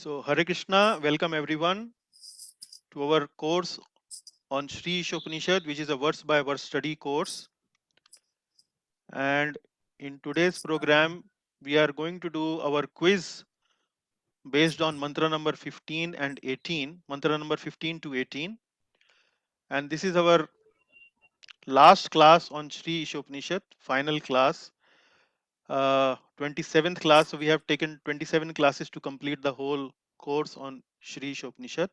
So, Hare Krishna, welcome everyone to our course on Sri Ishopanishad, which is a verse by verse study course. And in today's program, we are going to do our quiz based on mantra number 15 and 18, mantra number 15 to 18. And this is our last class on Sri Ishopanishad, final class, 27th class. So, we have taken 27 classes to complete the whole course on Sri Ishopanishad.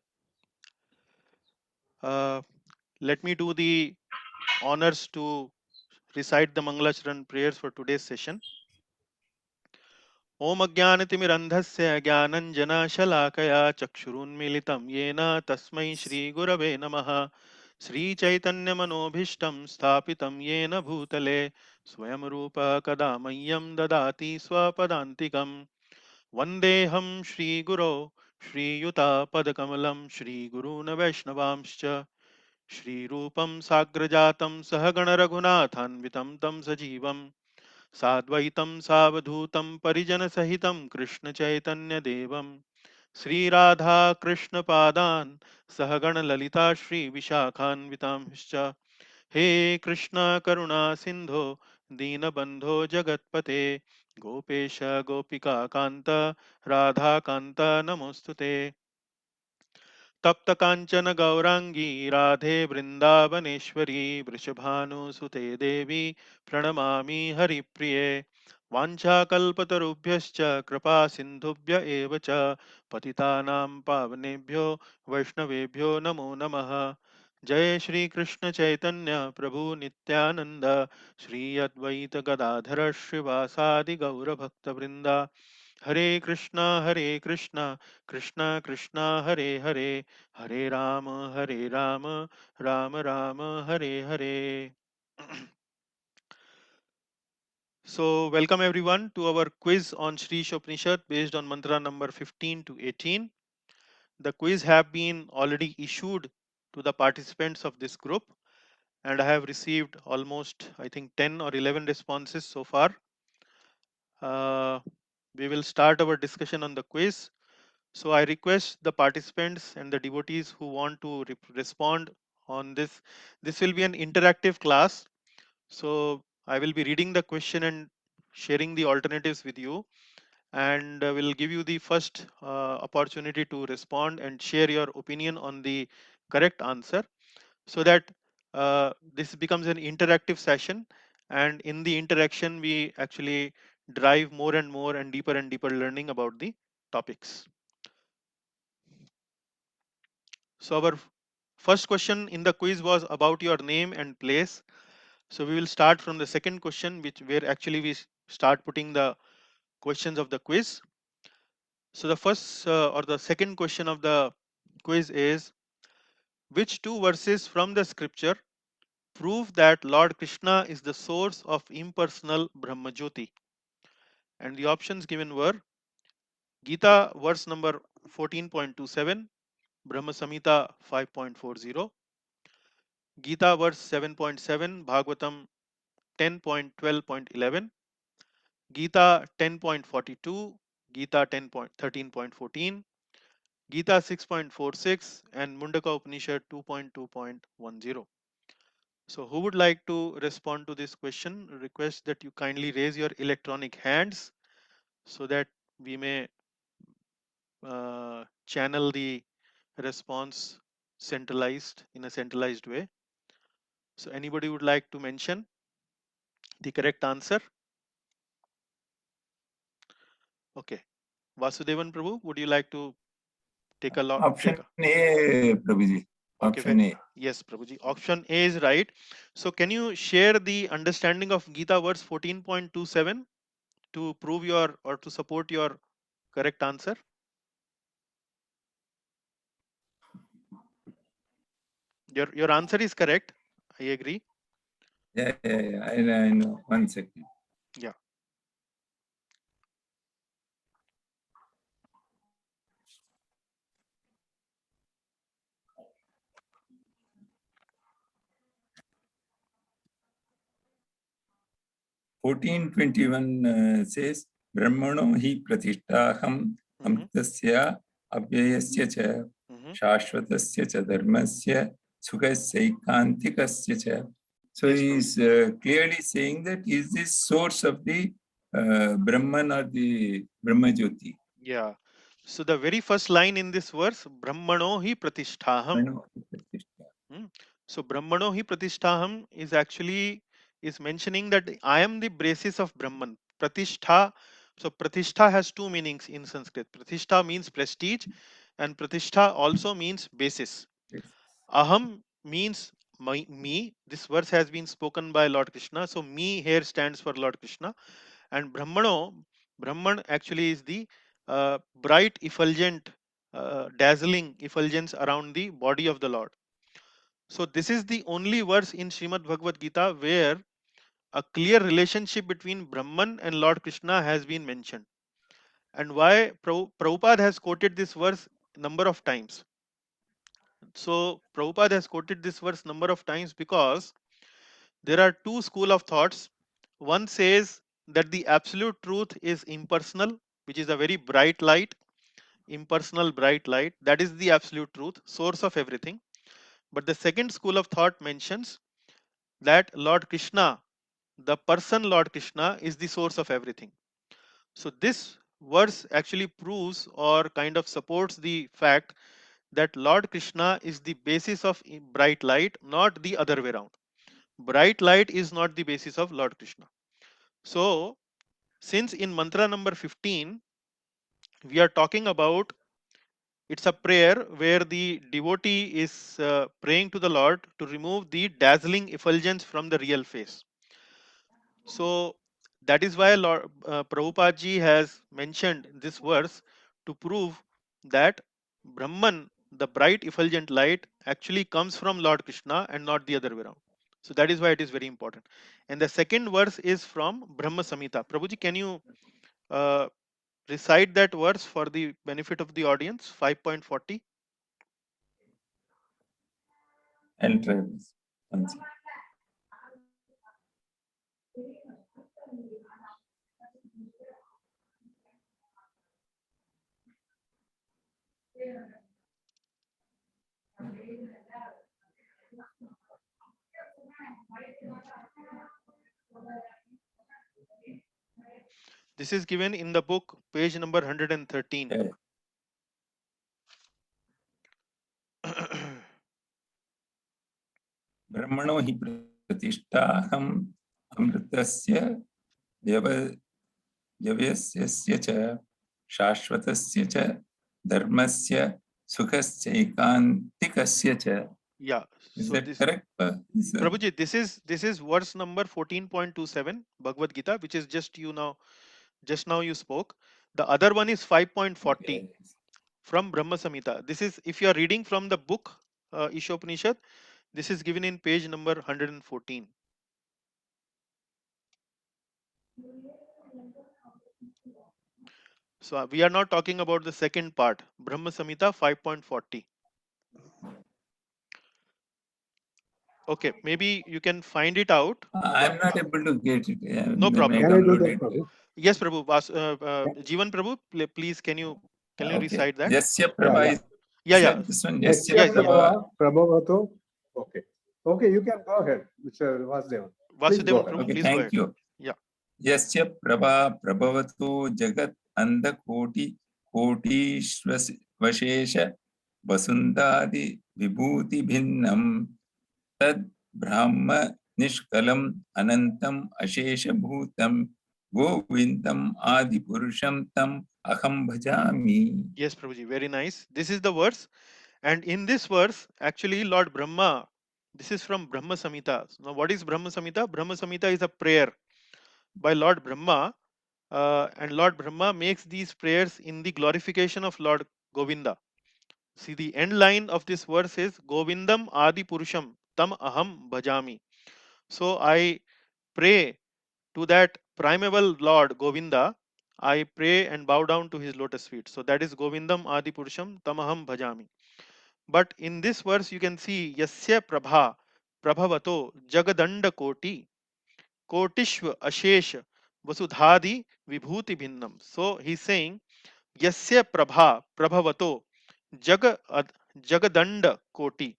Uh, let me do the honors to recite the Mangalacharan prayers for today's session. Om Ajnanatimirandhasya Jnananjana Chakshurunmilitam Yena Tasmai Shri Gurave Namaha Shri Chaitanya Manobhishtam Sthapitam Yena Bhutale Swayam Rupa Kadamayyam Dadati Swapadantikam Vandeham Shri Guru Shri Yuta Padakamalam Shri Guruna Vaishnavamscha Shri Rupam Sagrajatam Sahagana Raghunathanvitam Tam Sajivam साद्वैतं सावधूतं परिजनसहितं कृष्णचैतन्यदेवं श्रीराधाकृष्णपादान् सहगणललिता श्रीविशाखान्वितांश्च हे कृष्ण करुणा सिन्धो दीनबन्धो जगत्पते गोपेश गोपिकान्त राधाकान्त नमोऽस्तुते तप्त कांचन गौरांगी राधे वृंदावनेश्वरी वृषभानुसुते देवी प्रणमामि हरिप्रिये वाञ्छाकल्पतरुभ्यश्च कृपा सिन्धुभ्य एव च पतितानां पावनेभ्यो वैष्णवेभ्यो नमो नमः जय श्री कृष्ण चैतन्य प्रभु नित्यानंद श्री अद्वैत गदाधर श्रीवासादि गौर भक्तवृंदा हरे Krishna Krishna Krishna Hare Hare Hare Ram Ram Ram Hare Hare. So, welcome everyone to our quiz on Sri Ishopanishad based on mantra number 15 to 18. The quiz have been already issued to the participants of this group, and I have received almost, I think, 10 or 11 responses so far. We will start our discussion on the quiz. So I request the participants and the devotees who want to respond on this. This will be an interactive class. So I will be reading the question and sharing the alternatives with you, and will give you the first opportunity to respond and share your opinion on the correct answer, so that this becomes an interactive session, and in the interaction we actually drive more and deeper learning about the topics. So our first question in the quiz was about your name and place. So we will start from the second question, which where actually we start putting the questions of the quiz. So the first or the second question of the quiz is, which two verses from the scripture prove that Lord Krishna is the source of impersonal Brahmajyoti? And the options given were Gita verse number 14.27, Brahma Samhita 5.40, Gita verse 7.7, Bhagavatam 10.12.11, Gita 10.42, Gita 10.13.14, Gita 6.46, and Mundaka Upanishad 2.2.10. So who would like to respond to this question? Request that you kindly raise your electronic hands so that we may channel the response centralized in a centralized way. So anybody would like to mention the correct answer? Okay. Vasudevan Prabhu, would you like to take a lot? Option A, Prabhuji. Okay, Option A. yes, Prabhuji. Option A is right. So can you share the understanding of Gita verse 14.27 to prove your or to support your correct answer? Your answer is correct. I agree. Yeah. I know. 1 second. Yeah. (1421) says, Brahmano hi pratishthaham amritasya अव्ययस्य च शाश्वतस्य च धर्मस्य सुखस्यैकान्तिकस्य च. So Yes, he Prabhu. is clearly saying that he is the source of the Brahman or the Brahma Jyoti. Yeah. So the very first line in this verse, Brahmano hi pratisthaham. Hmm. So Brahmano hi pratisthaham is actually is mentioning that I am the basis of Brahman. Pratishtha. So Pratishtha has two meanings in Sanskrit. Pratishtha means prestige, and Pratishtha also means basis. Aham means me. This verse has been spoken by Lord Krishna. So me here stands for Lord Krishna, and Brahman actually is the bright effulgent, dazzling effulgence around the body of the Lord. So this is the only verse in Srimad Bhagavad Gita where a clear relationship between Brahman and Lord Krishna has been mentioned. And why Prabhupada has quoted this verse number of times. So Prabhupada has quoted this verse number of times because there are two school of thoughts. One says that the absolute truth is impersonal, which is a very bright light, impersonal bright light. That is the absolute truth, source of everything. But the second school of thought mentions that Lord Krishna, the person Lord Krishna, is the source of everything. So this verse actually proves or kind of supports the fact that Lord Krishna is the basis of bright light, not the other way around. Bright light is not the basis of Lord Krishna. So, since in mantra number 15, we are talking about it's a prayer where the devotee is praying to the Lord to remove the dazzling effulgence from the real face. So, that is why Lord Prabhupada ji has mentioned this verse to prove that Brahman, the bright effulgent light, actually comes from Lord Krishna and not the other way around. So that is why it is very important. And the second verse is from Brahma Samhita. Prabhuji, can you uh, recite that verse for the benefit of the audience? 5.40. I'll try this. One second. This is given in the book, page number 113. Yeah. ब्रह्मणो हि प्रतिष्ठाहम् अमृतस्य व्यवस्यस्य च शाश्वतस्य च धर्मस्य सुखस्यैकान्तिकस्य च. Yeah. Is So that this, correct? Prabhuji, this is verse number 14.27 Bhagavad Gita, which is just now you spoke. The other one is 5.40 Okay. from Brahma Samhita. This is if you are reading from the book Ishopanishad, this is given in page number 114. So we are not talking about the second part, Brahma Samhita 5.40. Okay, maybe you can find it out. I'm not able to get it. No When I problem. Can I do download that, it. Prabhu? Yes, Prabhu. Jivan Prabhu, please can you Okay. recite that? Yasya Yeah, Prabha yeah. is Yeah, yeah, that this one? Yasya Yasya yeah. Prabha. Prabhavato. Okay. Okay, you can go ahead, Mr. Vasudevan. Please go Vasudevan ahead. Prabhu, Okay, please go thank ahead. you. Yeah. यस्य प्रभा प्रभवतो जगत् अंधकोटि कोटिश्वशेष वसुन्दादि विभूति भिन्नं तद् ब्रह्म निष्कलम् अनन्तम् अशेषभूतं गोविन्दम् आदिपुरुषं तम् अहं भजामि. Yes, Prabhuji, very nice. This is the verse, and in this verse, actually, Lord Brahma. This is from Brahma Samhita. Now, what is Brahma Samhita? Brahma Samhita is a prayer by Lord Brahma, and Lord Brahma makes these prayers in the glorification of Lord Govinda. See, the end line of this verse is Govindam Adi Purusham Tam Aham Bhajami. So I pray to that primeval Lord Govinda. I pray and bow down to his lotus feet. So that is Govindam Adi Purusham Tamaham Bhajami. But in this verse, you can see Yasya Prabha Prabhavato Jagadanda Koti Kotishva Ashesha Vasudhadi Vibhuti Bhinnam. So he's saying Yasya prabha prabhavato jagadanda koti.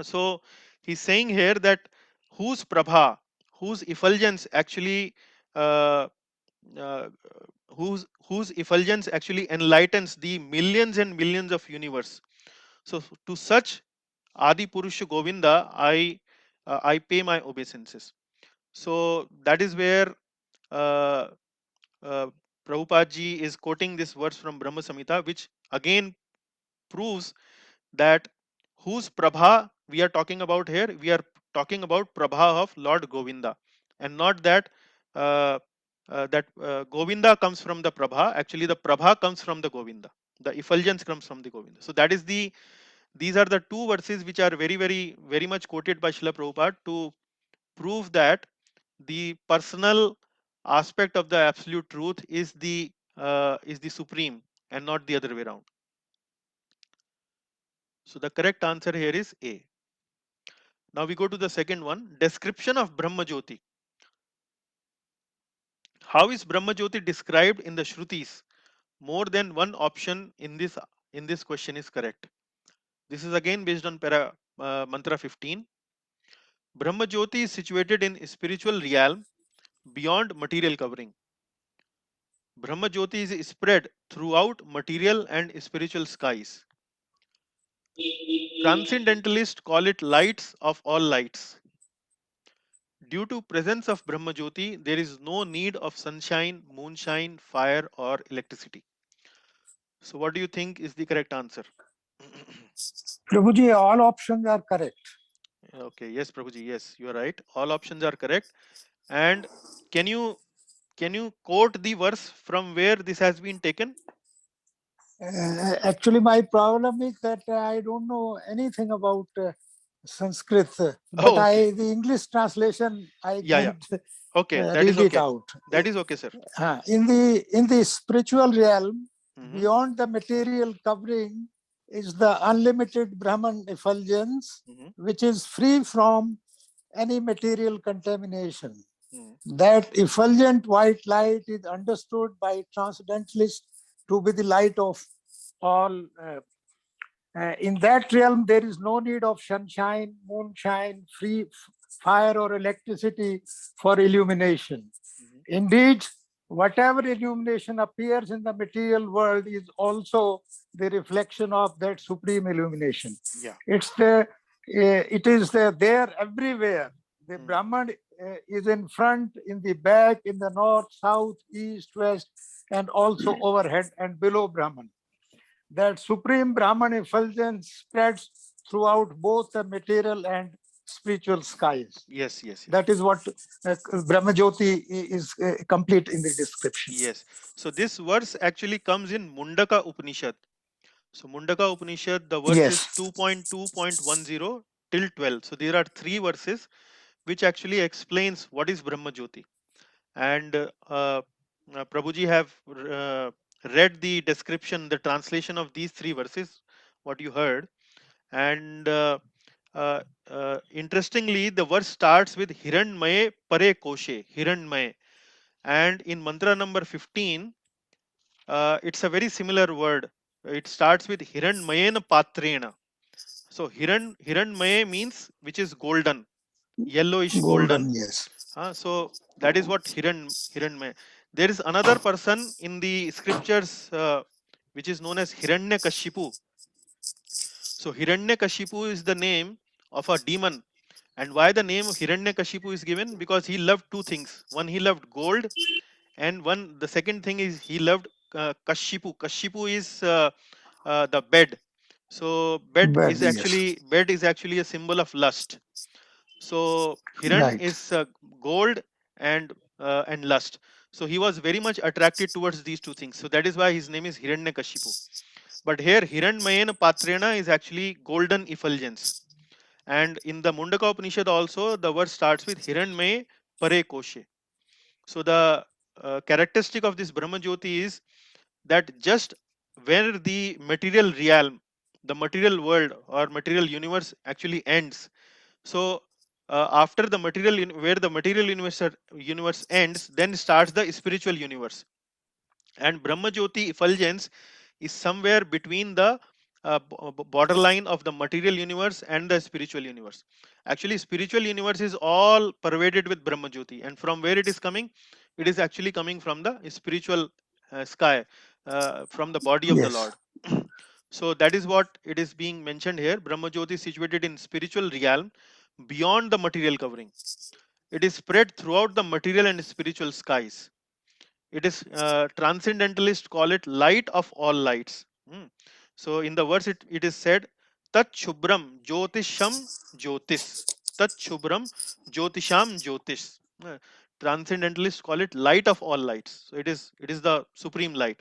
So he's saying here that whose prabha, whose effulgence actually uh, uh, whose effulgence actually enlightens the millions and millions of universe. So to such Adi Purusha Govinda, I pay my obeisances. So that is where uh, uh, Prabhupada ji is quoting this verse from Brahma Samhita, which again proves that whose Prabha we are talking about here. We are talking about Prabha of Lord Govinda, and not that Govinda comes from the Prabha. Actually, the Prabha comes from the Govinda. The effulgence comes from the Govinda. So that is the these are the two verses which are very much quoted by Srila Prabhupada to prove that the personal aspect of the absolute truth is the supreme and not the other way around. So the correct answer here is A. Now we go to the second one, description of Brahma Jyoti. How is Brahma Jyoti described in the Shrutis? More than one option in this question is correct. This is again based on mantra 15. Brahma Jyoti is situated in spiritual realm beyond material covering. Brahma Jyoti is spread throughout material and spiritual skies. Transcendentalists call it lights of all lights. Due to presence of Brahma Jyoti, there is no need of sunshine, moonshine, fire or electricity. So what do you think is the correct answer? Prabhuji, all options are correct. Okay, yes, Prabhuji, yes, you are right. All options are correct. And can you quote the verse from where this has been taken? Actually, my problem is that I don't know anything about Sanskrit, but Oh, okay. the English translation I Yeah. can Okay, that is read it okay. out. That is okay, sir. In the spiritual realm, Mhm. beyond the material covering, is the unlimited Brahman effulgence, Mhm. which is free from any material contamination. Mhm. That effulgent white light is understood by transcendentalists to be the light of all. In that realm, there is no need of sunshine, moonshine, free fire, or electricity for illumination. Mhm. Indeed, whatever illumination appears in the material world is also the reflection of that supreme illumination. Yeah. It is there everywhere. The Mm. Brahman is in front, in the back, in the north, south, east, west, and also overhead and below Brahman. That supreme Brahman effulgence spreads throughout both the material and spiritual skies. Yes. That is what Brahma Jyoti is complete in the description. Yes. So this verse actually comes in Mundaka Upanishad. So Mundaka Upanishad, the verse is Yes. 2.2.10 till 12. So there are three verses which actually explains what is Brahma Jyoti. And Prabhuji have read the description, the translation of these three verses, what you heard. And uh, interestingly, the verse starts with Hiranmaye Pare Koshe, Hiranmaye. And in mantra number 15, it's a very similar word. It starts with Hiranmayena Patrena. So Hiranmaye means which is golden, yellowish golden. Yes. So that is what Hiranmaya. There is another person in the scriptures which is known as Hiranyakashipu. So Hiranyakashipu is the name of a demon. And why the name of Hiranyakashipu is given? Because he loved two things. One, he loved gold, and the second thing is he loved Kashipu. Kashipu is the bed. So Bad, yes. bed is actually a symbol of lust. So Hiran Right. is gold and lust. So he was very much attracted towards these two things. So that is why his name is Hiranyakashipu. But here Hiranmayena Patrena is actually golden effulgence. And in the Mundaka Upanishad also the verse starts with Hiranmaye Pare Koshe. So the characteristic of this Brahma Jyoti is that just where the material realm, the material world or material universe actually ends. So after the where the material universe ends, then starts the spiritual universe. and Brahma Jyoti effulgence is somewhere between the borderline of the material universe and the spiritual universe. Actually, spiritual universe is all pervaded with Brahma Jyoti, and from where it is coming? It is actually coming from the spiritual sky, from the body of the Yes. Lord. So that is what it is being mentioned here. Brahma Jyoti is situated in spiritual realm beyond the material covering. It is spread throughout the material and spiritual skies. It is transcendentalists call it light of all lights. So in the verse it is said, Tat Shubram Jyotisham Jyotis. Tat Shubram Jyotisham Jyotis. Transcendentalists call it light of all lights. So it is the supreme light.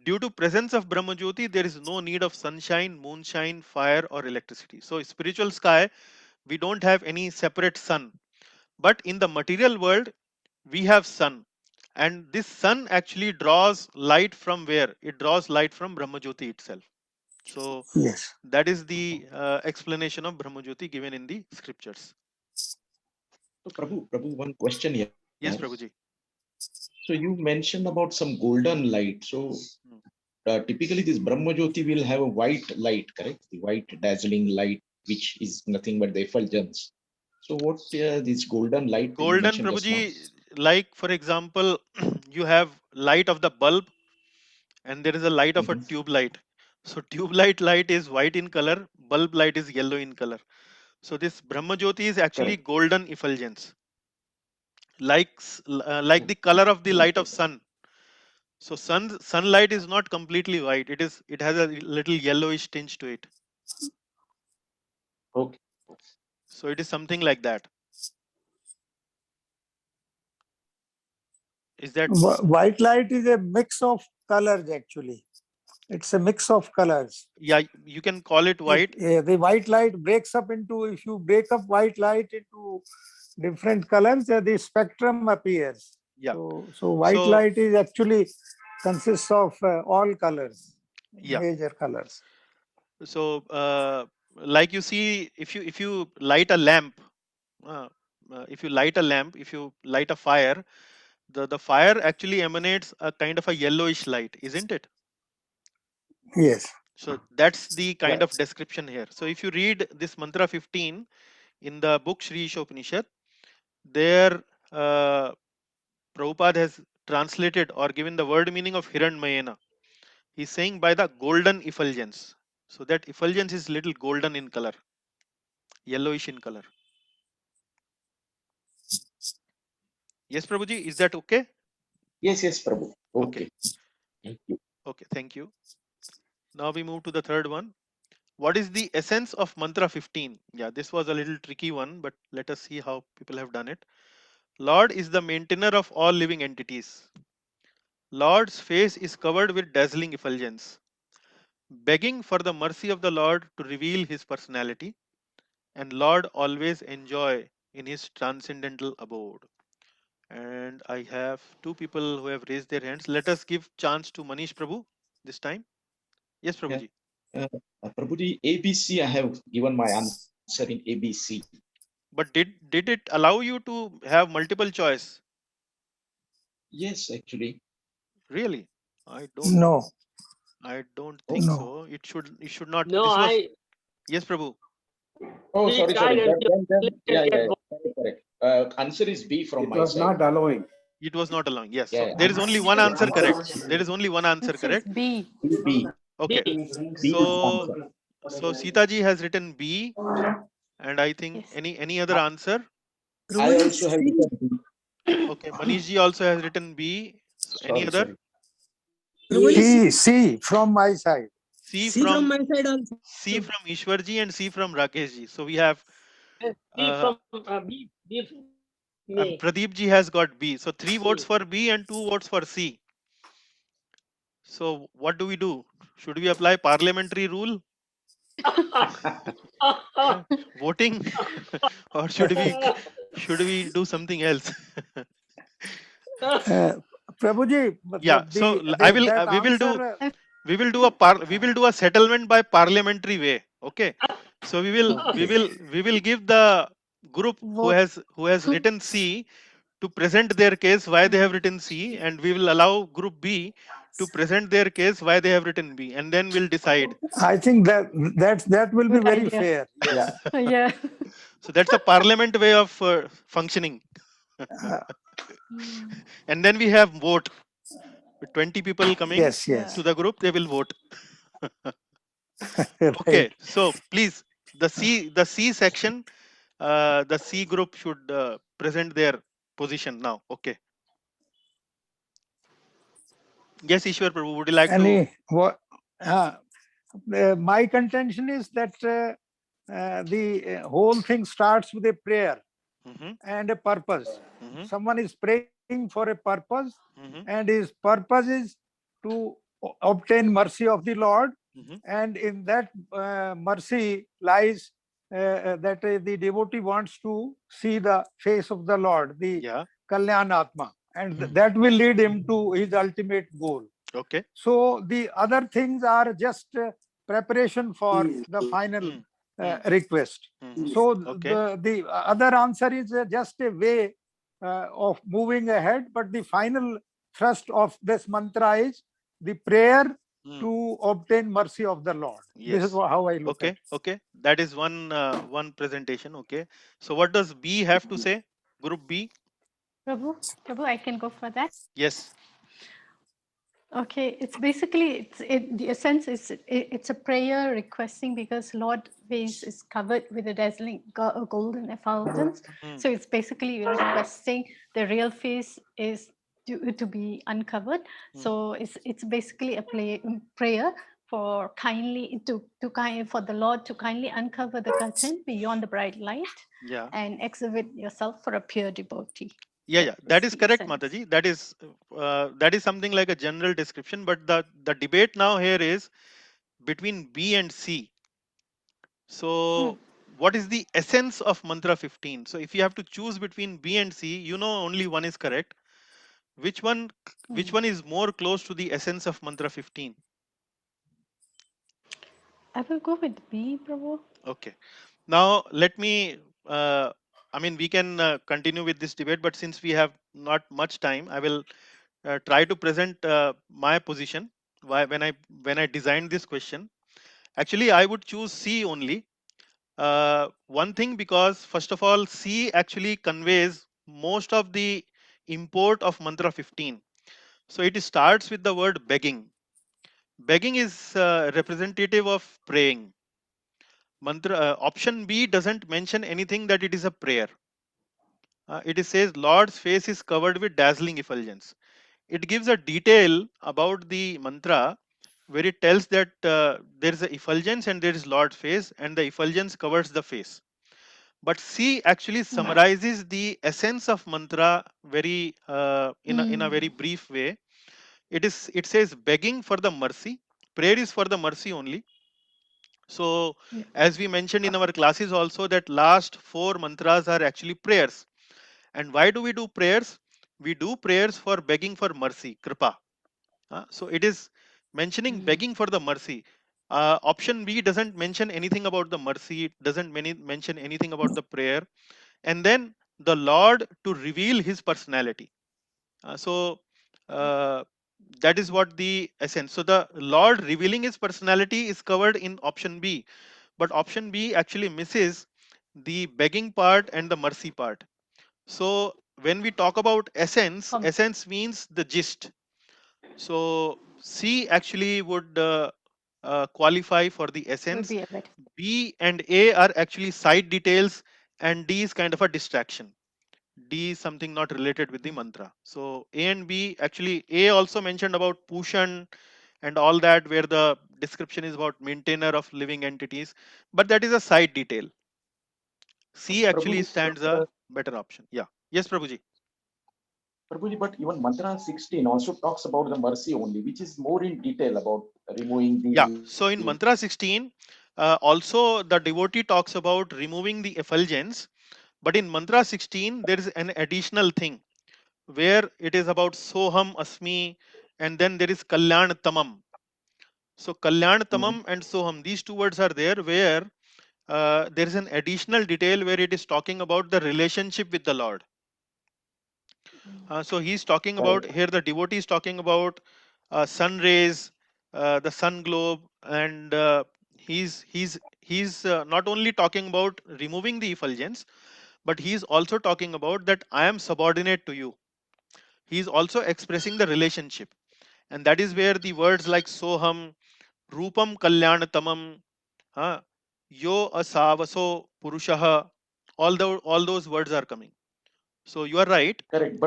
Due to presence of Brahma Jyoti, there is no need of sunshine, moonshine, fire, or electricity. So spiritual sky, we don't have any separate sun. But in the material world, we have sun, and this sun actually draws light from where? It draws light from Brahma Jyoti itself. So Yes. that is the explanation of Brahma Jyoti given in the scriptures. So Prabhu, one question here. Yes, Prabhuji. So you mentioned about some golden light. So typically this Brahma Jyoti will have a white light, correct? The white dazzling light, which is nothing but the effulgence. So what this golden light that you Golden, mentioned just now? Prabhuji, like for example, you have light of the bulb, and there is a light of a tube light. So tube light is white in color, bulb light is yellow in color. So this Brahma Jyoti is actually Correct. golden effulgence, like the color of the light of sun. So sunlight is not completely white. It has a little yellowish tinge to it. Okay. So it is something like that. Is that White light is a mix of colors actually. It's a mix of colors. yeah? You can call it white. The white light breaks up into, if you break up white light into different colors, the spectrum appears. Yeah. So white So- light is actually consists of all colors, Yeah. major colors. So like you see, if you light a lamp, if you light a fire, the fire actually emanates a kind of a yellowish light, isn't it? Yes. So that's the kind of Yes. description here. So if you read this mantra 15 in the book Sri Ishopanishad, there Prabhupada has translated or given the word meaning of Hiranmayena. He's saying by the golden effulgence. So that effulgence is little golden in color, yellowish in color. Yes, Prabhuji, is that okay? Yes, Prabhu. Okay. Okay. Thank you. Okay, thank you. Now we move to the third one. What is the essence of mantra 15? Yeah, this was a little tricky one, but let us see how people have done it. Lord is the maintainer of all living entities. Lord's face is covered with dazzling effulgence. Begging for the mercy of the Lord to reveal his personality, and Lord always enjoy in his transcendental abode. And I have two people who have raised their hands. Let us give chance to Manish Prabhu this time. Yes, Prabhuji. Prabhuji, ABC, I have given my answer in ABC. But did it allow you to have multiple choice? Yes, actually. Really? I No. think No. so. It should not. No, This was, I yes, Prabhu. Oh, We sorry. tried and Yeah. Correct. Answer is B from It my was side. not allowing. It was not allowing. Yes. Yeah, So yeah. there is only one answer correct. There is only one answer correct. B. B. Okay. B is So answer. so Sita ji has written B, and I think Yes. any other answer? I also have written B. Okay. Manish ji also has written B. So any Sorry, other? sorry. C from my side. C see from from my side also. C from Ishwar ji and C from Rakesh ji. So we have B Uh, from B from me. Pradeep ji has got B. So 3 votes for B and 2 votes for C. So what do we do? Should we apply parliamentary rule voting, or should we do something else? Prabhuji, Yeah. So we will do a settlement by parliamentary way. Okay. So we will give the group who Vote. has written C to present their case why they have written C, and we will allow group B to present their case why they have written B, and then we'll decide. I think that will be Good very idea. fair. Yes. Yeah. So that's a parliament way of functioning. And then we have vote. With 20 people coming Yes, yes. to the group, they will vote. Right. Okay, so please, the C section, the C group should present their position now. Okay. Yes, Ishwar Prabhu, would you like to? Any what? My contention is that the whole thing starts with a prayer Mhm, and a purpose. mhm, Someone is praying for a purpose, mhm, and his purpose is to obtain mercy of the Lord, mhm. and in that mercy lies that the devotee wants to see the face of the Lord, the Yeah. Kalyanatma, and Mhm. that will lead him to his ultimate goal. Okay. So the other things are just preparation for the final Mm, request. mhm. So Okay. the other answer is just a way of moving ahead, but the final thrust of this mantra is the prayer Mm, to obtain mercy of the Lord. This is yes. how I look at Okay. it. Okay. That is one presentation. Okay. So what does B have to say? Group B. Prabhu, I can go for that. Yes. Okay, it's basically the essence is it's a prayer requesting because Lord face is covered with a dazzling golden effulgence. Mm, So it's basically requesting the real face is to be uncovered. So it's basically a prayer for for the Lord to kindly uncover the curtain beyond the bright light yeah. and exhibit yourself for a pure devotee. Yeah, that is the correct, essence. Mataji. That is something like a general description, but the debate now here is between B and C. So what is the essence of mantra 15? So if you have to choose between B and C, you know only one is correct. Which one is more close to the essence of mantra 15? I will go with B, Prabhu. Okay. Now let me I mean we can continue with this debate, but since we have not much time, I will try to present my position why when I designed this question. Actually, I would choose C only. One thing, because first of all, C actually conveys most of the import of mantra 15. So it starts with the word begging. Begging is representative of praying. Mantra option B doesn't mention anything that it is a prayer. It says Lord's face is covered with dazzling effulgence. It gives a detail about the mantra where it tells that there is a effulgence and there is Lord's face, and the effulgence covers the face. But C actually summarizes the essence of mantra very in a very brief way. It says begging for the mercy. Prayer is for the mercy only. So Yeah. as we mentioned in our classes also, that last 4 mantras are actually prayers. And why do we do prayers? We do prayers for begging for mercy, kripa. So it is mentioning begging for the mercy. Option B doesn't mention anything about the mercy. It doesn't mention anything about the prayer. And then the Lord to reveal His personality. So that is what the essence. So the Lord revealing His personality is covered in option B, but option B actually misses the begging part and the mercy part. So when we talk about essence, Com- essence means the gist. So C actually would qualify for the Would essence. be a better. B and A are actually side details, and D is kind of a distraction. D is something not related with the mantra. So A and B, actually A also mentioned about Pushan and all that, where the description is about maintainer of living entities, but that is a side detail. C actually Prabhuji, stands a better option. Yeah. Yes, Prabhuji. Prabhuji, but even mantra 16 also talks about the mercy only, which is more in detail about removing the. Yeah. So in mantra 16, also the devotee talks about removing the effulgence, but in mantra 16 there is an additional thing where it is about Soham Asmi, and then there is Kalyan Tamam. So Kalyan Tamam and Soham, these two words are there, where there is an additional detail where it is talking about the relationship with the Lord. So he's talking about here, the devotee is talking about sun rays, the sun globe, and he's not only talking about removing the effulgence, but he's also talking about that I am subordinate to you. He's also expressing the relationship, and that is where the words like soham, rupam kalyanatamam, uh, yo asavaso purushaha, all those words are coming. So you are right. Correct.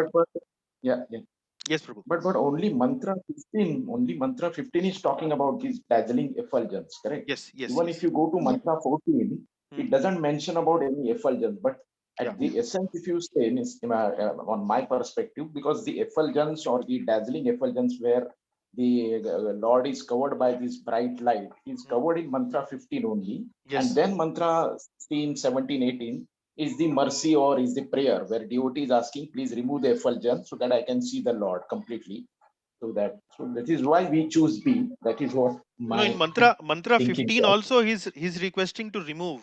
Yeah, yeah. Yes, Prabhu. But only mantra 15 is talking about these dazzling effulgence, correct? Yes, yes, Even yes. if you go to mantra 14, Hmm. it doesn't mention about any effulgence, but at Yeah. the essence, if you say, on my perspective, because the effulgence or the dazzling effulgence where the Lord is covered by this bright light is covered in mantra 15 only. Yes. And then mantra 16, 17, 18 is the mercy or is the prayer where devotee is asking, please remove the effulgence so that I can see the Lord completely. So that is why we choose B. That is what No, my in mantra thinking 15 was. also he's requesting to remove.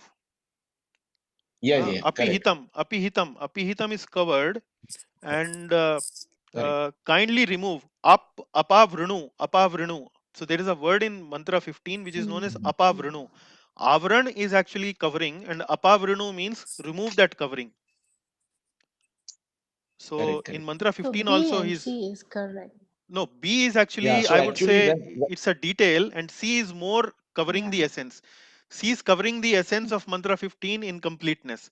Yeah, yeah, correct. Apihitam is covered, and Correct. kindly remove apavrinu. So there is a word in mantra 15 which is known as apavrinu. Avran is actually covering, and apavrinu means remove that covering. So Correct, in correct. mantra So 15 B also and he's C is correct. no, B is actually, So I would actually, say when it's a detail, and C is more covering the Yeah. essence. C is covering the essence of mantra 15 in completeness.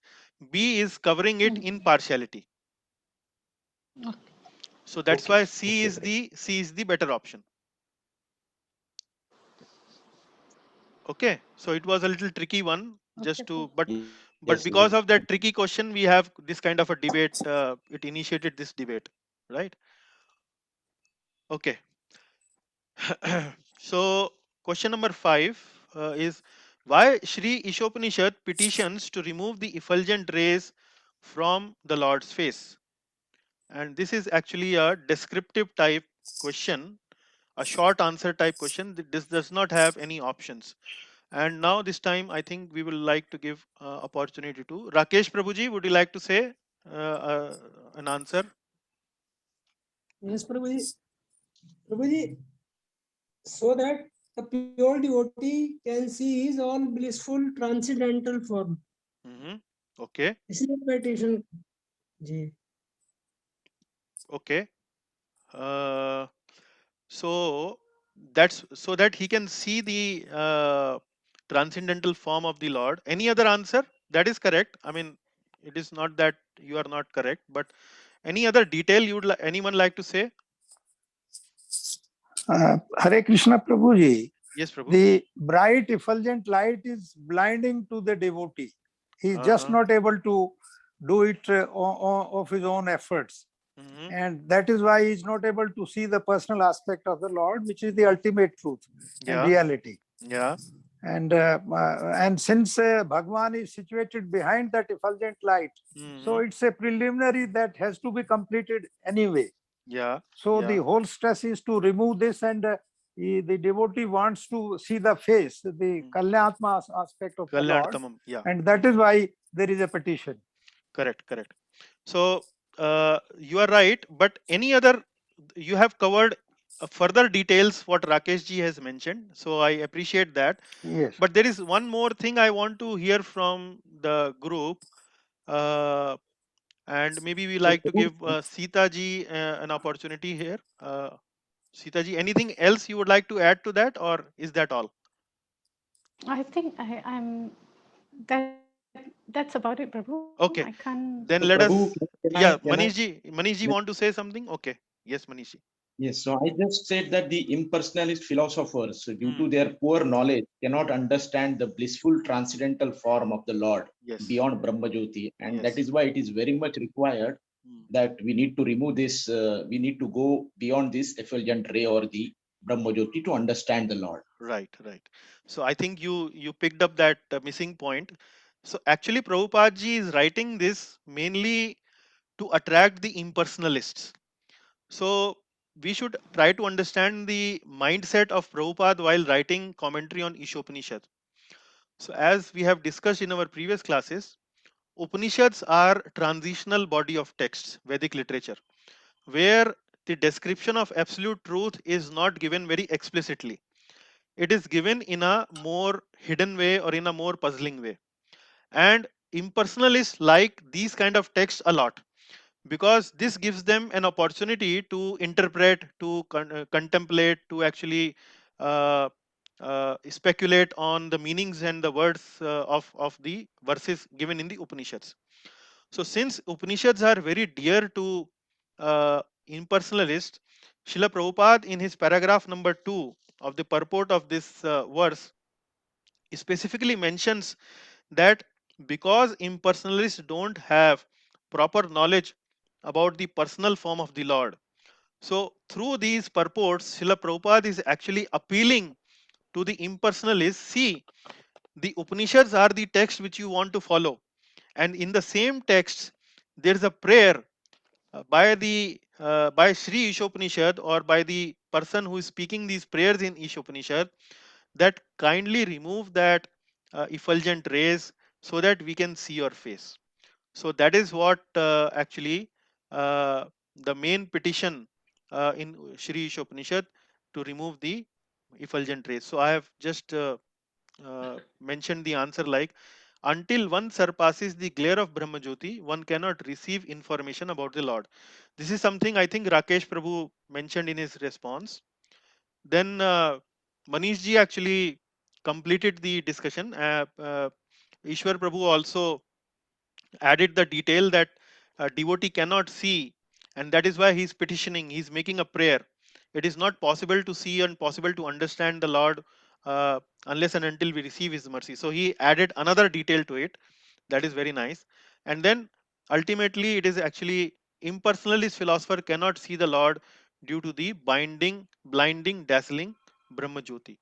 B is covering it in partiality. Okay. So that's okay, why C okay, is the better option. Okay, so it was a little tricky one, Okay. just to yes, but yes. because of that tricky question, we have this kind of a debate. It initiated this debate, right? Okay. So question number 5 is why Sri Ishopanishad petitions to remove the effulgent rays from the Lord's face. And this is actually a descriptive type question, a short answer type question. This does not have any options. And now this time I think we will like to give opportunity to Rakesh Prabhuji. Would you like to say an answer? Yes, Prabhuji. Prabhuji, so that the pure devotee can see his all blissful transcendental form. Mhm. Okay. This is the meditation. Ji. Okay. Uh, so that's so that he can see the transcendental form of the Lord. Any other answer? That is correct. I mean, it is not that you are not correct, but any other detail you would anyone like to say? Hare Krishna Prabhuji, Yes, Prabhu. the bright effulgent light is blinding to the devotee. He is just Uh-huh. not able to do it of his own efforts. Mhm. And that is why he is not able to see the personal aspect of the Lord, which is the ultimate truth and Yeah. reality. Yeah. And since Bhagwan is situated behind that effulgent light, so Mhm. it's a preliminary that has to be completed anyway. Yeah. So Yeah. the whole stress is to remove this, and the devotee wants to see the face, the Kalyatma aspect of the Lord, Kalyantamam. Yeah. and that is why there is a petition. Correct. Correct. So you are right, but any other you have covered further details what Rakesh ji has mentioned. So I appreciate that. Yes. But there is one more thing I want to hear from the group, uh, and maybe we So, like to give Sita ji an opportunity here. Sita ji, anything else you would like to add to that, or is that all? I think I'm that's about it, Prabhu. I Okay, can't. then so let Prabhu, us. can Yeah, I? Manish ji want to say something? Okay, yes, Manish ji. Yes, so I just said that the impersonalist philosophers, due Hmm. to their poor knowledge, cannot understand the blissful transcendental form of the Lord Yes. beyond Brahmajyoti. And that Yes. is why it is very much required Hmm. that we need to remove this, we need to go beyond this effulgent ray or the Brahmajyoti to understand the Lord. Right, right. So I think you picked up that missing point. So actually, Prabhupada ji is writing this mainly to attract the impersonalists. So we should try to understand the mindset of Prabhupada while writing commentary on Ishopanishad. So as we have discussed in our previous classes, Upanishads are transitional body of texts, Vedic literature. where the description of absolute truth is not given very explicitly. It is given in a more hidden way or in a more puzzling way. And impersonalists like these kind of texts a lot, because this gives them an opportunity to interpret, to contemplate, to actually uh, speculate on the meanings and the words of the verses given in the Upanishads. So since Upanishads are very dear to impersonalists, Srila Prabhupada in his paragraph number 2 of the purport of this verse specifically mentions that because impersonalists don't have proper knowledge about the personal form of the Lord, so through these purports, Srila Prabhupada is actually appealing to the impersonalists. See, the Upanishads are the text which you want to follow, and in the same text, there is a prayer by Sri Ishopanishad, or by the person who is speaking these prayers in Ishopanishad, that kindly remove that effulgent rays so that we can see your face. So that is what actually the main petition in Shri Ishopanishad, to remove the effulgent rays. So I have just mentioned the answer like, until one surpasses the glare of Brahmajyoti, one cannot receive information about the Lord. This is something I think Rakesh Prabhu mentioned in his response. Then Manish ji actually completed the discussion. Ishwar Prabhu also added the detail that a devotee cannot see, and that is why he is petitioning, he is making a prayer. It is not possible to see and possible to understand the Lord unless and until we receive his mercy. So he added another detail to it. That is very nice. And then ultimately it is actually, impersonalist philosopher cannot see the Lord due to the blinding, dazzling Brahmajyoti.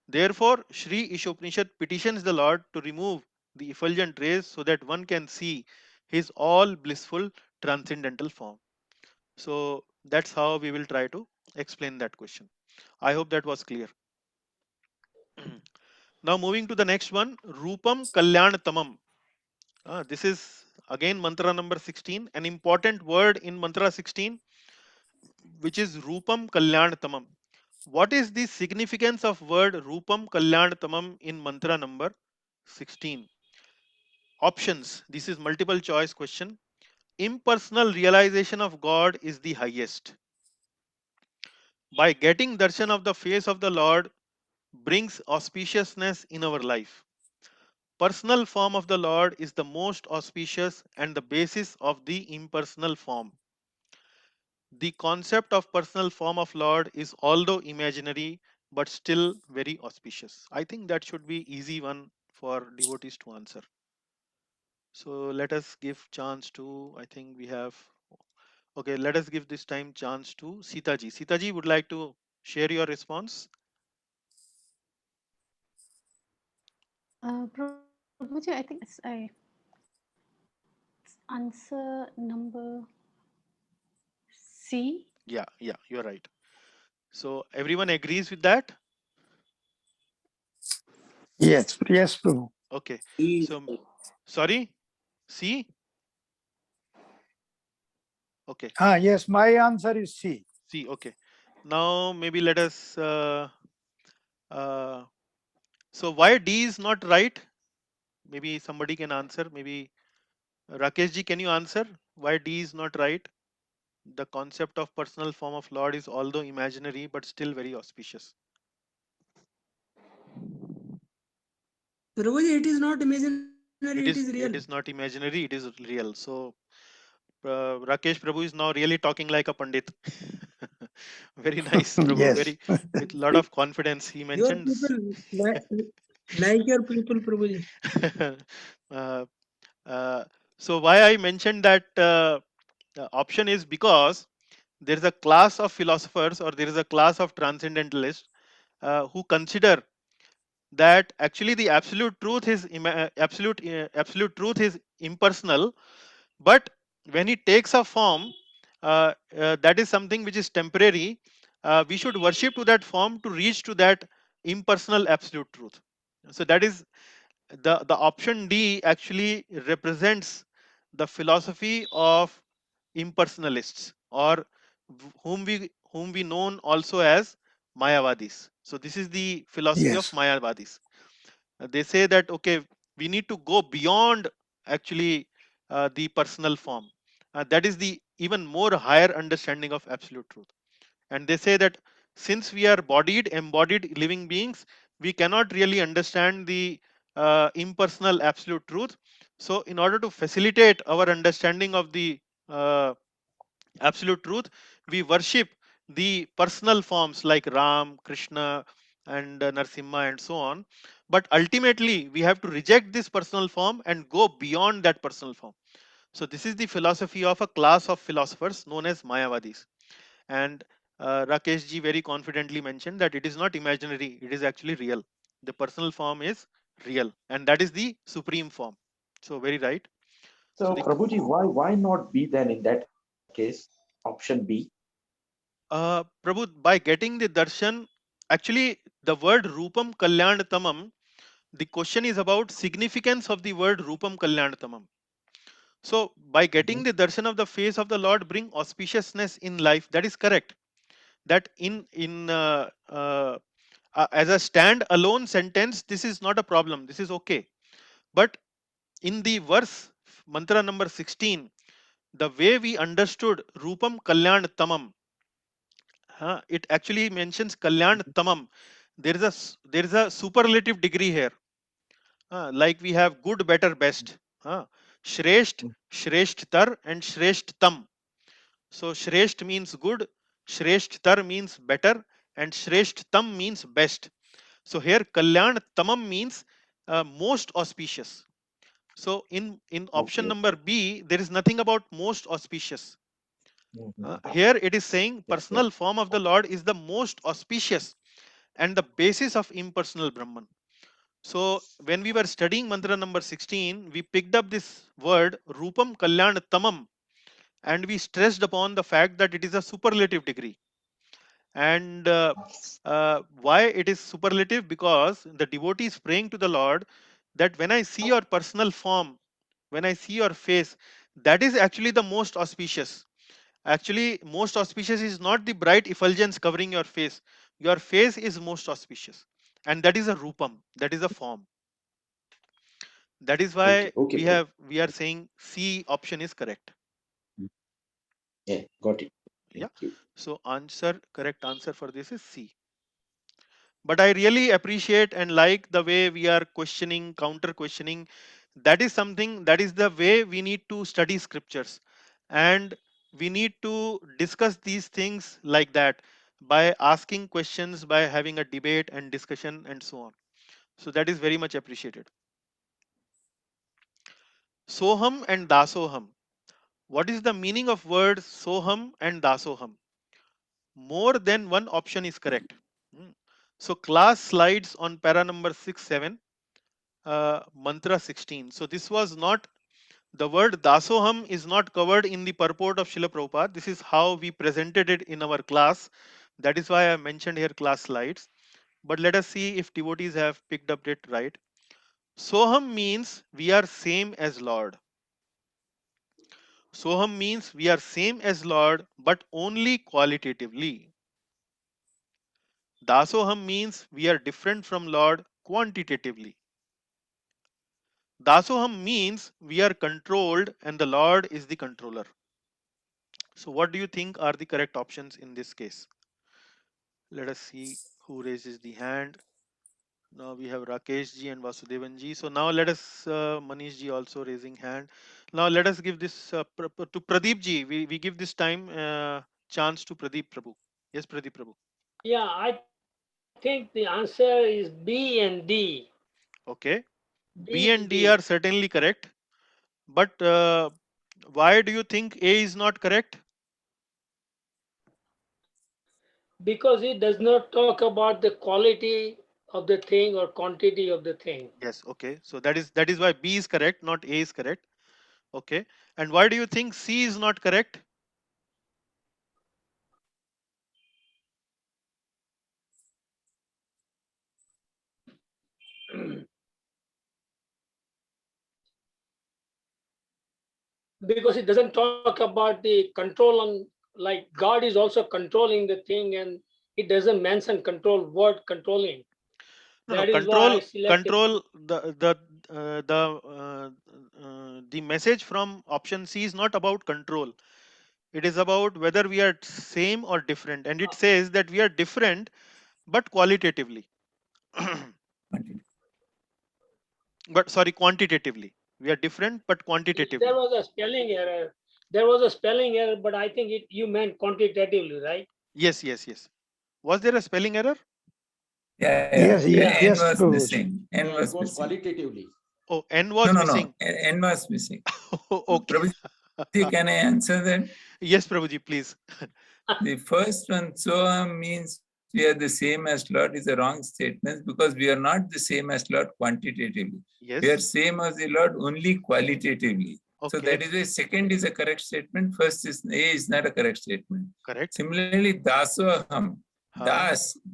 Therefore, Sri Ishopanishad petitions the Lord to remove the effulgent rays so that one can see his all blissful transcendental form. So that's how we will try to explain that question. I hope that was clear. Now moving to the next one, Rupam Kalyan. This is again mantra number 16, an important word in mantra 16, which is Rupam Kalyan. What is the significance of word Rupam Kalyan in mantra number 16? Options. This is multiple choice question. Impersonal realization of God is the highest. By getting darshan of the face of the Lord brings auspiciousness in our life. Personal form of the Lord is the most auspicious and the basis of the impersonal form. The concept of personal form of Lord is although imaginary but still very auspicious. I think that should be easy one for devotees to answer. So let us give chance to, I think we have, okay, let us give this time chance to Sita ji. Sita ji would like to share your response. Prabhuji, I think it's answer number C. Yeah, you're right. So everyone agrees with that? Yes, yes, Prabhu. Okay. So sorry, C? Okay, Yes, my answer is C. C. Okay. Now maybe let us. So why D is not right? Maybe somebody can answer. Maybe Rakesh ji, can you answer why D is not right? The concept of personal form of Lord is although imaginary but still very auspicious. Prabhuji, it is not imaginary, it is real. It is not imaginary. It is real. So Rakesh Prabhu is now really talking like a pandit. Very nice, Prabhu. Yes. Very with lot of confidence. He Your mentioned. people, like your people, Prabhuji. uh, uh, so why I mentioned that option is because there is a class of philosophers, or there is a class of transcendentalists who consider that actually the absolute truth is absolute truth is impersonal, but when it takes a form, that is something which is temporary. We should worship to that form to reach to that impersonal absolute truth. So that is the option D actually represents the philosophy of impersonalists, or whom we known also as Mayavadis. So this is the philosophy of Yes. Mayavadis. They say that okay, we need to go beyond actually the personal form. That is the even more higher understanding of absolute truth. And they say that since we are bodied, embodied living beings, we cannot really understand the impersonal absolute truth. So, in order to facilitate our understanding of the uh, absolute truth, we worship the personal forms like Ram, Krishna, and Narsimha, and so on. But ultimately, we have to reject this personal form and go beyond that personal form. So, this is the philosophy of a class of philosophers known as Mayavadis. And Rakesh ji very confidently mentioned that it is not imaginary, it is actually real. The personal form is real, and that is the supreme form. So, very right. So, So Prabhuji, why not B then in that case? Option B. Prabhu, by getting the darshan, actually the word Rupam Kalyantamam, the question is about significance of the word Rupam Kalyantamam. So by getting the darshan of the face of the Lord bring auspiciousness in life. That is correct. That in as a stand alone sentence, this is not a problem. This is okay. But in the verse mantra number 16, the way we understood Rupam Kalyan Tamam, it actually mentions Kalyan Tamam. There is a superlative degree here. Like we have good, better, best. Shresht, Shreshthtar, and Shreshthtam. So Shresht means good, Shreshthtar means better, and Shreshthtam means best. So here Kalyan Tamam means most auspicious. So in option Okay. number B, there is nothing about most auspicious. Mhm. Here it is saying Yes, yes. personal form of the Lord is the most auspicious and the basis of impersonal Brahman. So when we were studying mantra number 16, we picked up this word Rupam Kalyan Tamam, and we stressed upon the fact that it is a superlative degree. And why it is superlative? Because the devotee is praying to the Lord that when I see your personal form, when I see your face, that is actually the most auspicious. Actually, most auspicious is not the bright effulgence covering your face. Your face is most auspicious, and that is a rupam. That is a form. That is Okay, why okay, Prabhu. we are saying C option is correct. Yeah, got it. Yeah. Thank you. So correct answer for this is C. But I really appreciate and like the way we are questioning, counter questioning. That is something, that is the way we need to study scriptures, and we need to discuss these things like that, by asking questions, by having a debate and discussion and so on. So that is very much appreciated. Soham and Dasoham. What is the meaning of word Soham and Dasoham? More than one option is correct. Hmm. So class slides on para number 6-7, mantra 16. So this was not, the word Dasoham is not covered in the purport of Srila Prabhupada. This is how we presented it in our class. That is why I mentioned here class slides. But let us see if devotees have picked up it right. Soham means we are same as Lord. Soham means we are same as Lord, but only qualitatively. Dasoham means we are different from Lord quantitatively. Dasoham means we are controlled and the Lord is the controller. So what do you think are the correct options in this case? Let us see who raises the hand. Now we have Rakesh ji and Vasudevan ji. So now let us, Manish ji also raising hand. Now let us give this to Pradeep ji. We give this time chance to Pradeep Prabhu. Yes, Pradeep Prabhu. Yeah, I think the answer is B and D. Okay. B B and and D D. are certainly correct. But why do you think A is not correct? Because it does not talk about the quality of the thing or quantity of the thing. Yes. Okay. So that is why B is correct, not A is correct. Okay. And why do you think C is not correct? Because it doesn't talk about the control like God is also controlling the thing, and it doesn't mention control word controlling. No, That no, is why I control, selected. control, the message from option C is not about control. It is about whether we are same or different, and it says that we are different, but qualitatively. But sorry, quantitatively. We are different, but There quantitatively. was a spelling error. There was a spelling error, but I think you meant quantitatively, right? Yes, yes, yes. Was there a spelling error? Yeah, Yes, Yeah. N yes, was Prabhuji. missing. N No, it was was missing. qualitatively. Oh, N No, was no, missing. no. N was missing. Okay. Prabhuji, can I answer that? Yes, Prabhuji, please. The first one, Soham, means we are the same as Lord, is a wrong statement because we are not the same as Lord quantitatively. We are Yes. same as the Lord only qualitatively. So Okay. that is why second is a correct statement. First is A is not a correct statement. Correct. Similarly, Dasoham. Huh.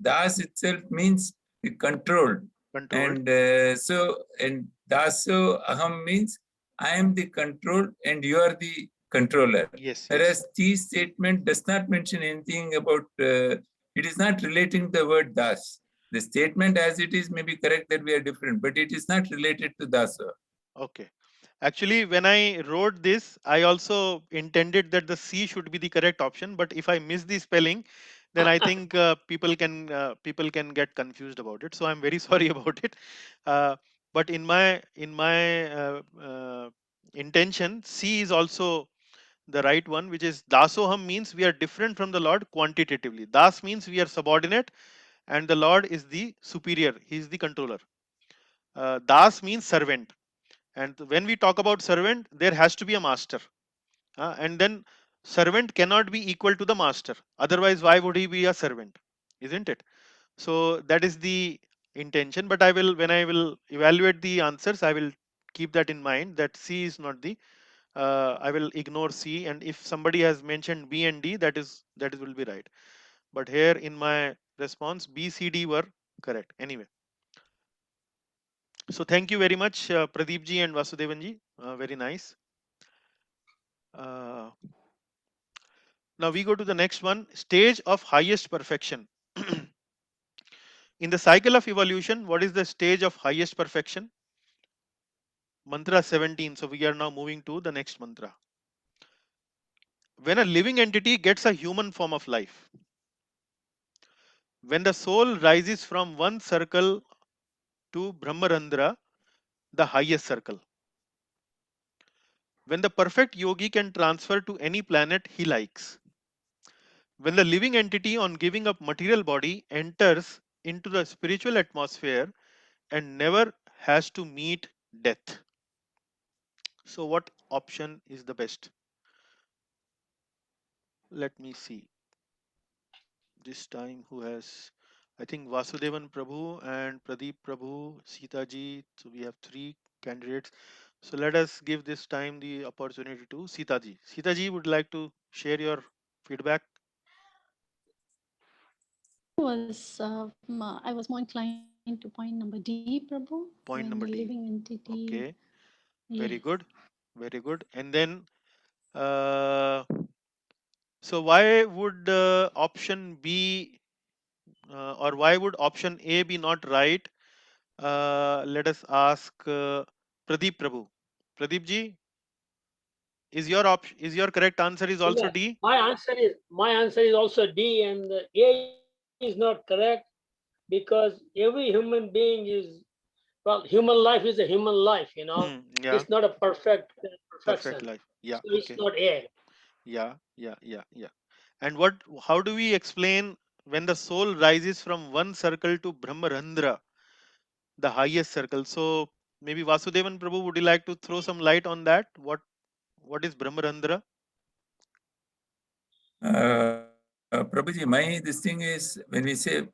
Das itself means the controlled. Controlled. And Daso Aham means I am the controlled and you are the controller. Yes, yes. Whereas T statement does not mention anything about, it is not relating the word Das. The statement as it is may be correct that we are different, but it is not related to Dasa. Okay. Actually, when I wrote this, I also intended that the C should be the correct option. But if I miss the spelling, then I think people can get confused about it. So I'm very sorry about it. But in my intention, C is also the right one, which is Dasoham means we are different from the Lord quantitatively. Das means we are subordinate, and the Lord is the superior. He is the controller. Das means servant. And when we talk about servant, there has to be a master. And then servant cannot be equal to the master. Otherwise, why would he be a servant? Isn't it? So that is the intention. But I will, when I will evaluate the answers, I will keep that in mind that C is not the. I will ignore C, and if somebody has mentioned B and D, that will be right. But here in my response, B, C, D were correct. Anyway. So thank you very much, Pradeep ji and Vasudevan ji. Very nice. Now we go to the next one, stage of highest perfection. In the cycle of evolution, what is the stage of highest perfection? Mantra 17. So we are now moving to the next mantra. When a living entity gets a human form of life, when the soul rises from one circle to Brahmarandra, the highest circle, when the perfect yogi can transfer to any planet he likes, when the living entity on giving up material body enters into the spiritual atmosphere and never has to meet death. So what option is the best? Let me see. This time who has, I think Vasudevan Prabhu and Pradeep Prabhu, Sita ji. So we have three candidates. So let us give this time the opportunity to Sita ji. Sita ji, would like to share your feedback? I was more inclined to point number D, Prabhu. Point When number the D. living entity. Okay, Yeah. very good, very good. And then, so why would option B or why would option A be not right? Let us ask Pradeep Prabhu. Pradeep ji, is your correct answer is also Yeah, D? my answer is also D, and the A is not correct because every human being is, well, human life is a human life, Yeah, It's not a perfect perfect perfection. life. Yeah, So it's okay. not A. Yeah, yeah, yeah, yeah. And how do we explain when the soul rises from one circle to Brahmarandra, the highest circle? So maybe Vasudevan Prabhu, would you like to throw some light on that? What is Brahmarandra? Prabhuji, this thing is when we say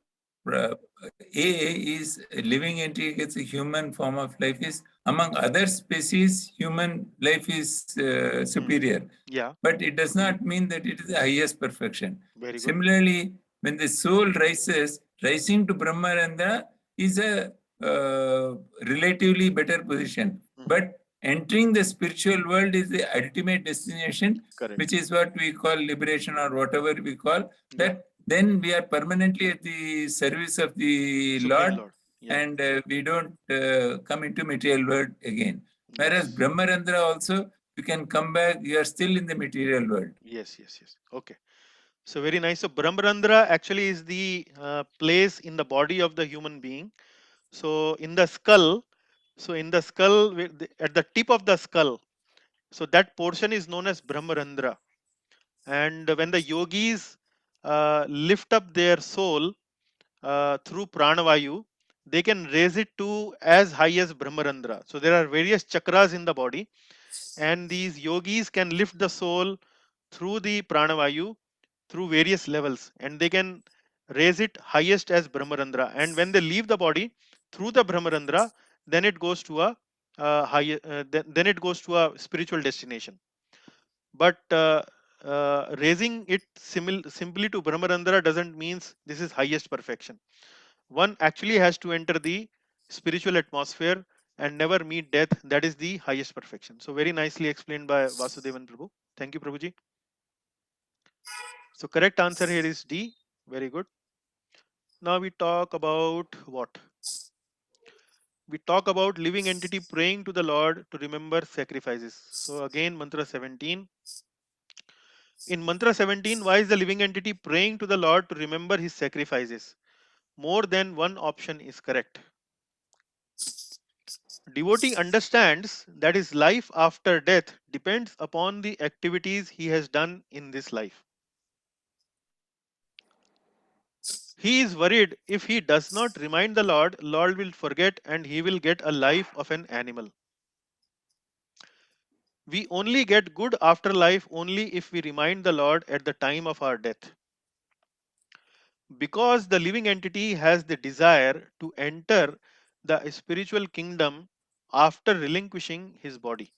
A is a living entity gets a human form of life is among other species, human life is superior. Yeah, But it does not mean that it is the highest perfection. very good. Similarly, when the soul rises, rising to Brahmarandra is a relatively better position. But entering the spiritual world is the ultimate destination, Correct. which is what we call liberation or whatever we call Yeah. that. Then we are permanently at the service of the Supreme Lord, Yeah. and we don't come into material world again. Whereas Yes. Brahmarandra also, you can come back, you are still in the material world. Yes. Okay. So very nice. So Brahmarandra actually is the place in the body of the human being. So in the skull, at the tip of the skull, so that portion is known as Brahmarandra. And when the yogis lift up their soul through pranavayu, they can raise it to as high as Brahmarandra. So there are various chakras in the body, and these yogis can lift the soul through the pranavayu through various levels, and they can raise it highest as Brahmarandra. And when they leave the body through the Brahmarandra, then it goes to a then it goes to a spiritual destination. But raising it simply to Brahmarandra doesn't means this is highest perfection. One actually has to enter the spiritual atmosphere and never meet death. That is the highest perfection. So very nicely explained by Vasudevan Prabhu. Thank you, Prabhuji. So correct answer here is D. Very good. Now we talk about what? We talk about living entity praying to the Lord to remember sacrifices. So again, mantra 17. In mantra 17, why is the living entity praying to the Lord to remember his sacrifices? More than one option is correct. Devotee understands that his life after death depends upon the activities he has done in this life. He is worried if he does not remind the Lord, Lord will forget and he will get a life of an animal. We only get good afterlife only if we remind the Lord at the time of our death. Because the living entity has the desire to enter the spiritual kingdom after relinquishing his body.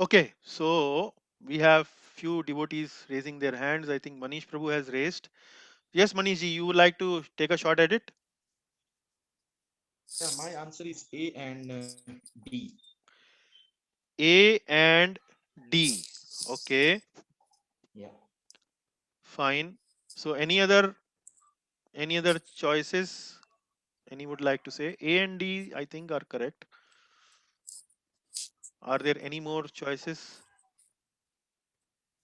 Okay, so we have few devotees raising their hands. I think Manish Prabhu has raised. Yes, Manish ji, you would like to take a shot at it? Yeah, my answer is A and D. A and D. Okay, Yeah. fine. So any other choices? Any would like to say? A and D, I think, are correct. Are there any more choices?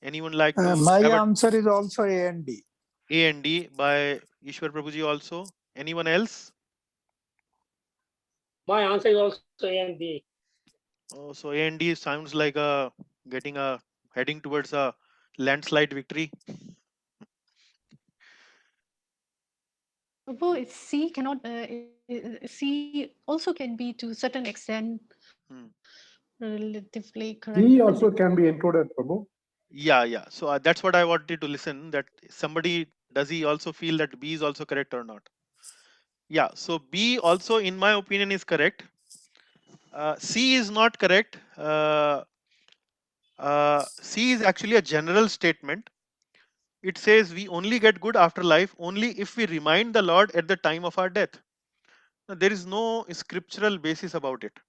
Anyone like to My have answer is also A and D. A and D by Ishwar Prabhuji also? Anyone else? My answer is also A and B. Oh, so A and D sounds like heading towards a landslide victory. Prabhu, C cannot, C also can be to certain extent Hmm. relatively correct. D also can be included, Prabhu. Yeah. So that's what I wanted to listen. That somebody does he also feel that B is also correct or not? Yeah. So B also, in my opinion, is correct. C is not correct. C is actually a general statement. It says we only get good afterlife only if we remind the Lord at the time of our death. Now, there is no scriptural basis about it.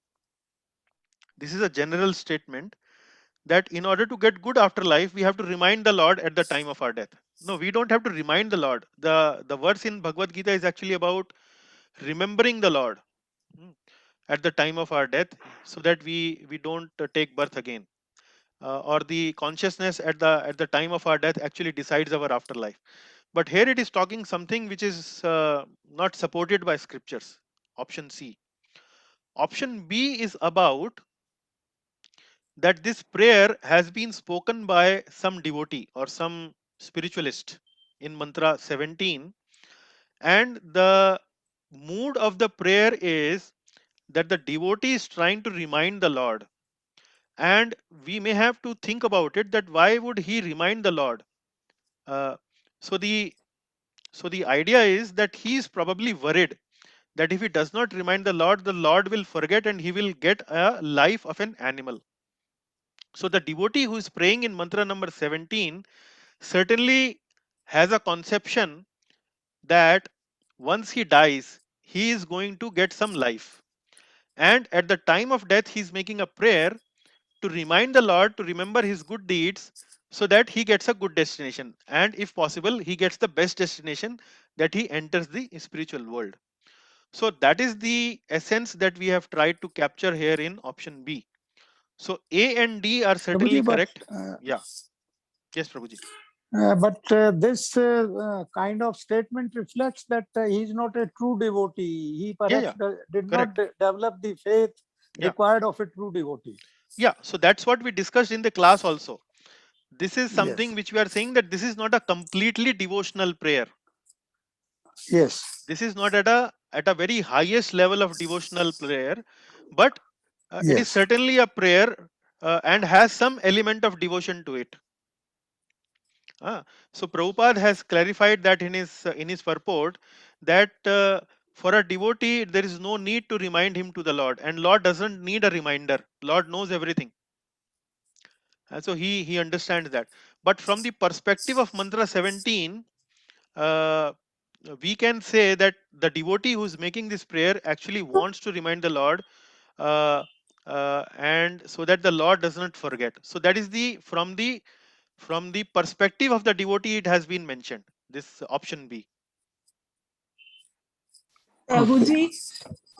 This is a general statement that in order to get good afterlife, we have to remind the Lord at the time of our death. No, we don't have to remind the Lord. The verse in Bhagavad Gita is actually about remembering the Lord at the time of our death, so that we don't take birth again. Or the consciousness at the time of our death actually decides our afterlife. But here it is talking something which is not supported by scriptures. Option C. Option B is about that this prayer has been spoken by some devotee or some spiritualist in mantra 17, and the mood of the prayer is that the devotee is trying to remind the Lord, and we may have to think about it that why would he remind the Lord. uh, so the so the idea is that he is probably worried that if he does not remind the Lord will forget and he will get a life of an animal. So the devotee who is praying in mantra number 17 certainly has a conception that once he dies, he is going to get some life. and at the time of death he's making a prayer to remind the Lord to remember his good deeds so that he gets a good destination, and if possible he gets the best destination, that he enters the spiritual world. So that is the essence that we have tried to capture here in option B. So A and D are certainly Prabhuji, but, correct. Yeah. Yes, Prabhuji. This kind of statement reflects that he is not a true devotee. He perhaps did not develop the faith Yeah. required of a true devotee. Yeah, so that's what we discussed in the class also. This is something Yes. which we are saying, that this is not a completely devotional prayer. Yes. This is not at a very highest level of devotional prayer, but it is Yes. certainly a prayer and has some element of devotion to it. So Prabhupada has clarified that in his purport, that for a devotee there is no need to remind him to the Lord, and Lord doesn't need a reminder. Lord knows everything. So he understands that. But from the perspective of mantra 17, we can say that the devotee who is making this prayer actually wants to remind the Lord, and so that the Lord does not forget. So that is the from the perspective of the devotee, it has been mentioned, this option B. Prabhuji,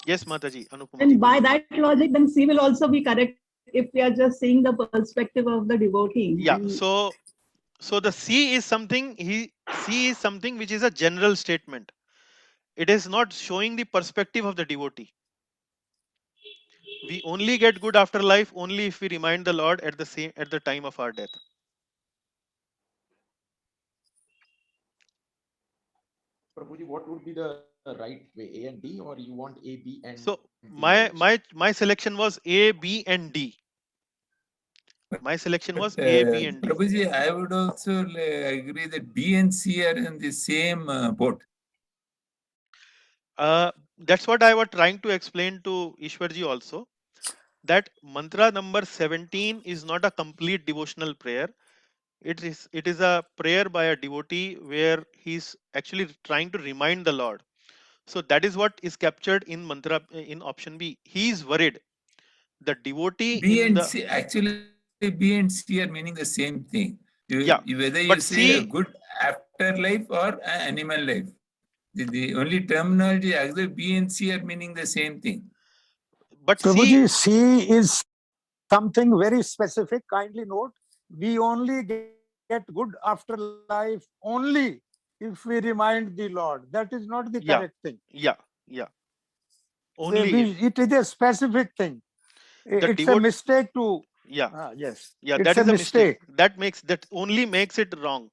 Yes, Mataji, Anupama and ji, by boliye. that logic, then C will also be correct if we are just seeing the perspective of the devotee. Yeah. And So the C is something which is a general statement. It is not showing the perspective of the devotee. We only get good afterlife only if we remind the Lord at the time of our death. Prabhuji, what would be the right way, A and D, or you want A, B, and So D my selection was A, B, and D. My selection was A, B, and D. Prabhuji, I would also agree that B and C are in the same boat. That's what I was trying to explain to Ishwarji also, that mantra number 17 is not a complete devotional prayer. It is a prayer by a devotee where he's actually trying to remind the Lord. So that is what is captured in mantra in option B. He is worried. The devotee B in and the C, actually, B and C are meaning the same thing. Yeah, Whether you but say a C, good afterlife or an animal life, the only terminology, actually, B and C are meaning the same thing. but Prabhuji, C is something very specific. Kindly note, we only get good afterlife only if we remind the Lord. That is not the Yeah. correct thing. Yeah. Only if It is a specific thing. the It's a devotee. mistake to. Yeah. Yes. Yeah, It's that a is a mistake. mistake. That only makes it wrong.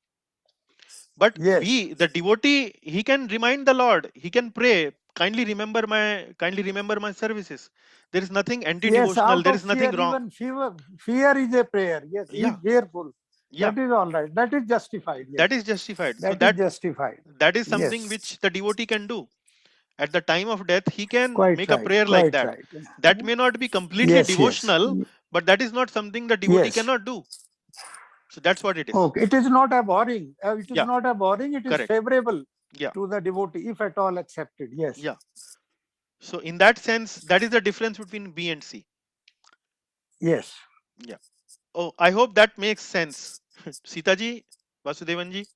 But Yes. the devotee, he can remind the Lord. He can pray. Kindly remember my services. There is nothing Yes, anti-devotional. out There of is nothing fear, wrong. even fear is a prayer. Yes, he is Yeah. fearful. Yeah. That is all right. That is justified. Yes. That is justified. So That is justified. that is something Yes. which the devotee can do. At the time of death, he can Quite make a right. prayer like Quite that. right. That may not be completely Yes, yes. devotional, but that is not something the devotee Yes. cannot do. So that's what it is. Okay. It is not abhorring. It is Yeah. not abhorring. It is Correct. favorable Yeah. to the devotee, if at all accepted. Yes. Yeah. So in that sense, that is the difference between B and C. Yes. Yeah. Oh, I hope that makes sense. Sitaji, Vasudevanji,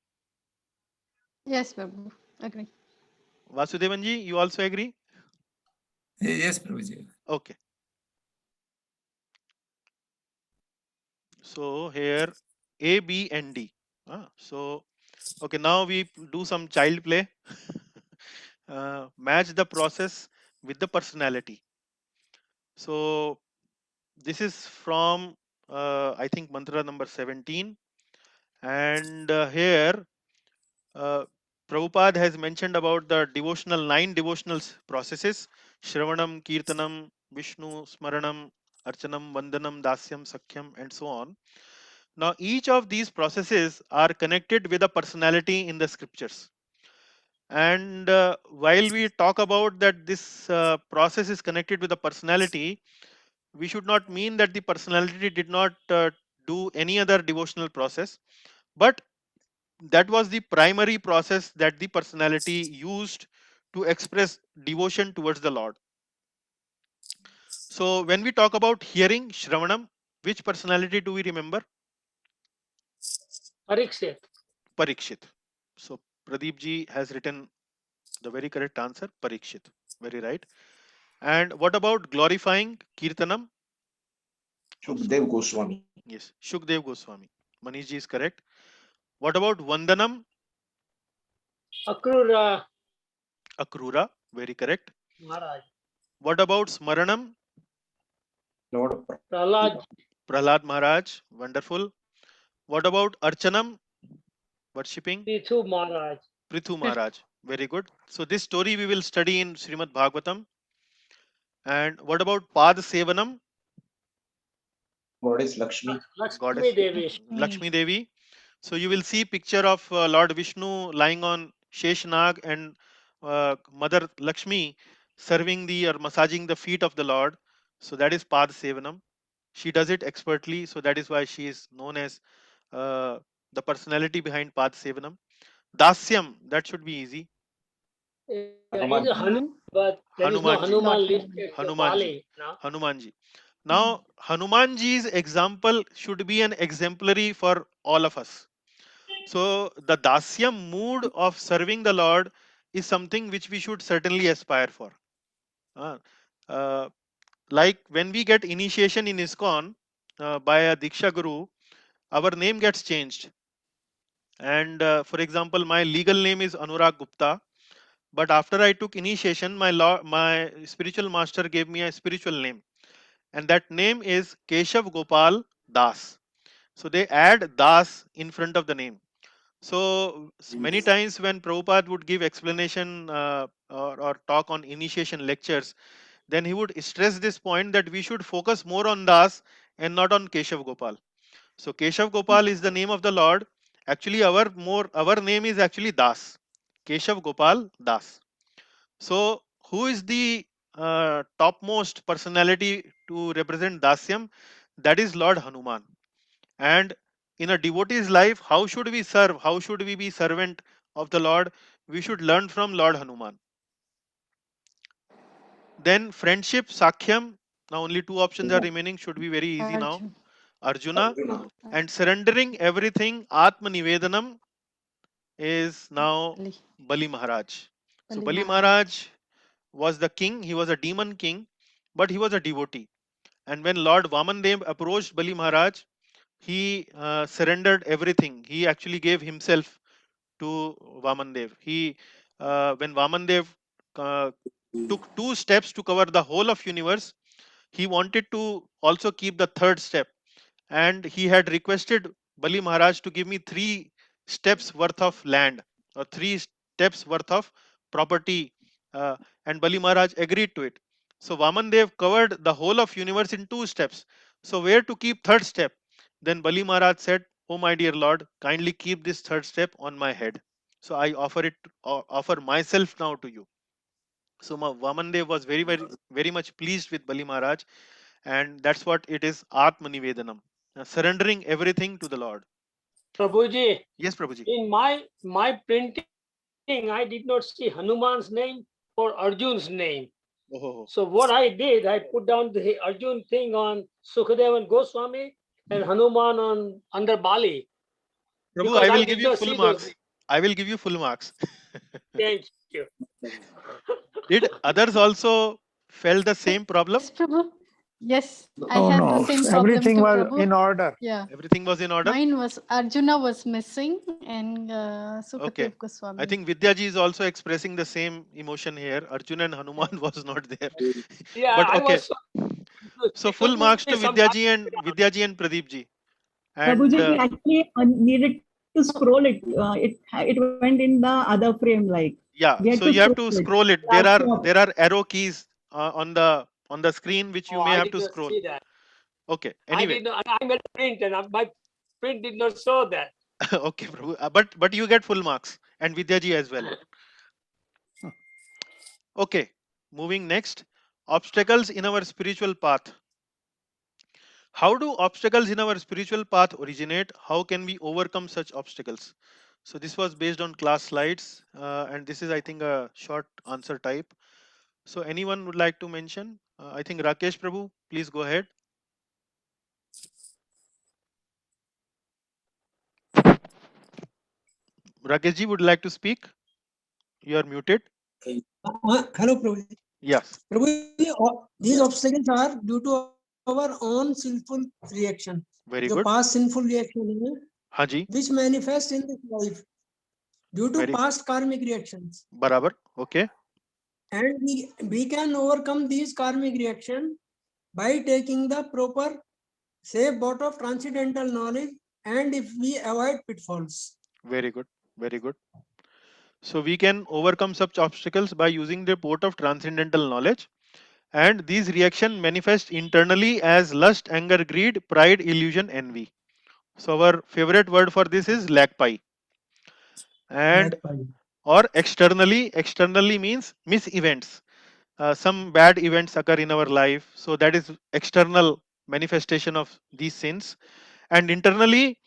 Yes, Babu, agree. Vasudevanji, you also agree? Yes, Prabhuji. Okay. So here A, B, and D. So okay, now we do some child play. Match the process with the personality. So this is from I think mantra number 17, and here Prabhupada has mentioned about the nine devotional processes: Shravanam, Kirtanam, Vishnu, Smaranam, Archanam, Vandanam, Dasyam, Sakhyam, and so on. Now, each of these processes are connected with a personality in the scriptures. And while we talk about that this process is connected with a personality, we should not mean that the personality did not do any other devotional process, but that was the primary process that the personality used to express devotion towards the Lord. So when we talk about hearing, Shravanam, which personality do we remember? Parikshit. Parikshit. So Pradeep ji has written the very correct answer, Parikshit. Very right. And what about glorifying, Kirtanam? Shukdev Goswami. Yes, Shukdev Goswami. Manish ji is correct. What about Vandanam? Akrura Akrura. Very correct. Maharaj. What about Smaranam? Lord Prahlad Prahlad Maharaj. Wonderful. What about Archanam? Worshipping? Prithu Maharaj. Prithu Maharaj. Very good. So this story we will study in Srimad Bhagavatam. And what about Pad Sevanam? Goddess Lakshmi. Goddess Lakshmi Devi. Lakshmi Devi. So you will see picture of Lord Vishnu lying on Sheshnag and Mother Lakshmi serving the or massaging the feet of the Lord. So that is Pad Sevanam. She does it expertly. So that is why she is known as the personality behind Pad Sevanam. Dasyam, that should be easy. Is a Hanuman, but there is no Hanumanji. Hanuman Lord listed in the Hanumanji. Bali. No? Hanumanji. Now, Hanumanji's example should be an exemplary for all of us. So, the Dasyam mood of serving the Lord is something which we should certainly aspire for. Uh, uh, like when we get initiation in ISKCON by a Diksha Guru, our name gets changed. And for example, my legal name is Anurag Gupta. But after I took initiation, my spiritual master gave me a spiritual name. And that name is Keshav Gopal Das. So they add Das in front of the name. So many times when Prabhupada would give explanation or talk on initiation lectures, then he would stress this point that we should focus more on Das and not on Keshav Gopal. So Keshav Gopal is the name of the Lord. Actually, our name is actually Das. Keshav Gopal Das. So who is the topmost personality to represent Dasyam? That is Lord Hanuman. And in a devotee's life, how should we serve? How should we be servant of the Lord? We should learn from Lord Hanuman. Then friendship, Sakhyam. Now only two options are remaining. Should be very easy now. Arjuna. Arjuna. And surrendering everything, Atma Nivedanam, is now Bali. Bali Maharaj. So Bali Bali Maharaj. Maharaj was the king. He was a demon king, but he was a devotee. And when Lord Vamandev approached Bali Maharaj, he surrendered everything. He actually gave himself to Vamandev. When Vamandev uh, took two steps to cover the whole of universe, he wanted to also keep the third step, and he had requested Bali Maharaj to give me 3 steps worth of land or 3 steps worth of property, uh, and Bali Maharaj agreed to it. So Vamandev covered the whole of universe in 2 steps. So where to keep third step? Then Bali Maharaj said, "Oh my dear Lord, kindly keep this third step on my head." So I offer myself now to you. So Vamandev was very much pleased with Bali Maharaj, and that's what it is, Atma Nivedanam, surrendering everything to the Lord. Prabhuji, Yes, Prabhuji. in my printing, I did not see Hanuman's name or Arjun's name. Oh, So what I did, I put down the Arjun thing on Sukadevan Goswami and Hanuman on under Bali. Prabhu, Because I will I give did you not full see marks. those. I will give you full marks. Thank you. Did others also felt the same problem? Yes, Prabhu. Yes, I Oh had the no, same problem everything too, was Prabhu. in order. Yeah. Everything was in order? Mine was Arjuna was missing and Okay. Sukadev Goswami. I think Vidyaji is also expressing the same emotion here. Arjuna and Hanuman was not there. Yeah, But I okay. was. So It full took marks me to some time. Vidyaji and Pradeep ji. And Prabhuji, we actually needed to scroll it. It went in the other frame, like yeah, we had so to you have to scroll it. scroll it. Yeah, so There are arrow keys on the screen which you Oh, may I have did to not scroll. see that. Okay. I Anyway. did not. I made a print, and my print did not show that. Okay, Prabhu. But you get full marks, and Vidyaji as well. Okay, moving next. Obstacles in our spiritual path. How do obstacles in our spiritual path originate? How can we overcome such obstacles? So this was based on class slides, and this is, I think, a short answer type. So anyone would like to mention I think Rakesh Prabhu, please go ahead. Rakesh ji would like to speak. You are muted. Hello, Prabhuji. Yes. Prabhuji, these obstacles are due to our own sinful reaction. Very The good. past sinful reaction, Haji. which manifest in this life due to Very past karmic reactions. barabar. Okay. And we can overcome these karmic reaction by taking the proper safe boat of transcendental knowledge, and if we avoid pitfalls. Very good. Very good. So we can overcome such obstacles by using the port of transcendental knowledge. And these reactions manifest internally as lust, anger, greed, pride, illusion, envy. So our favorite word for this is lagpai. And or externally means mis-events. Some bad events occur in our life. So that is external manifestation of these sins. And internally,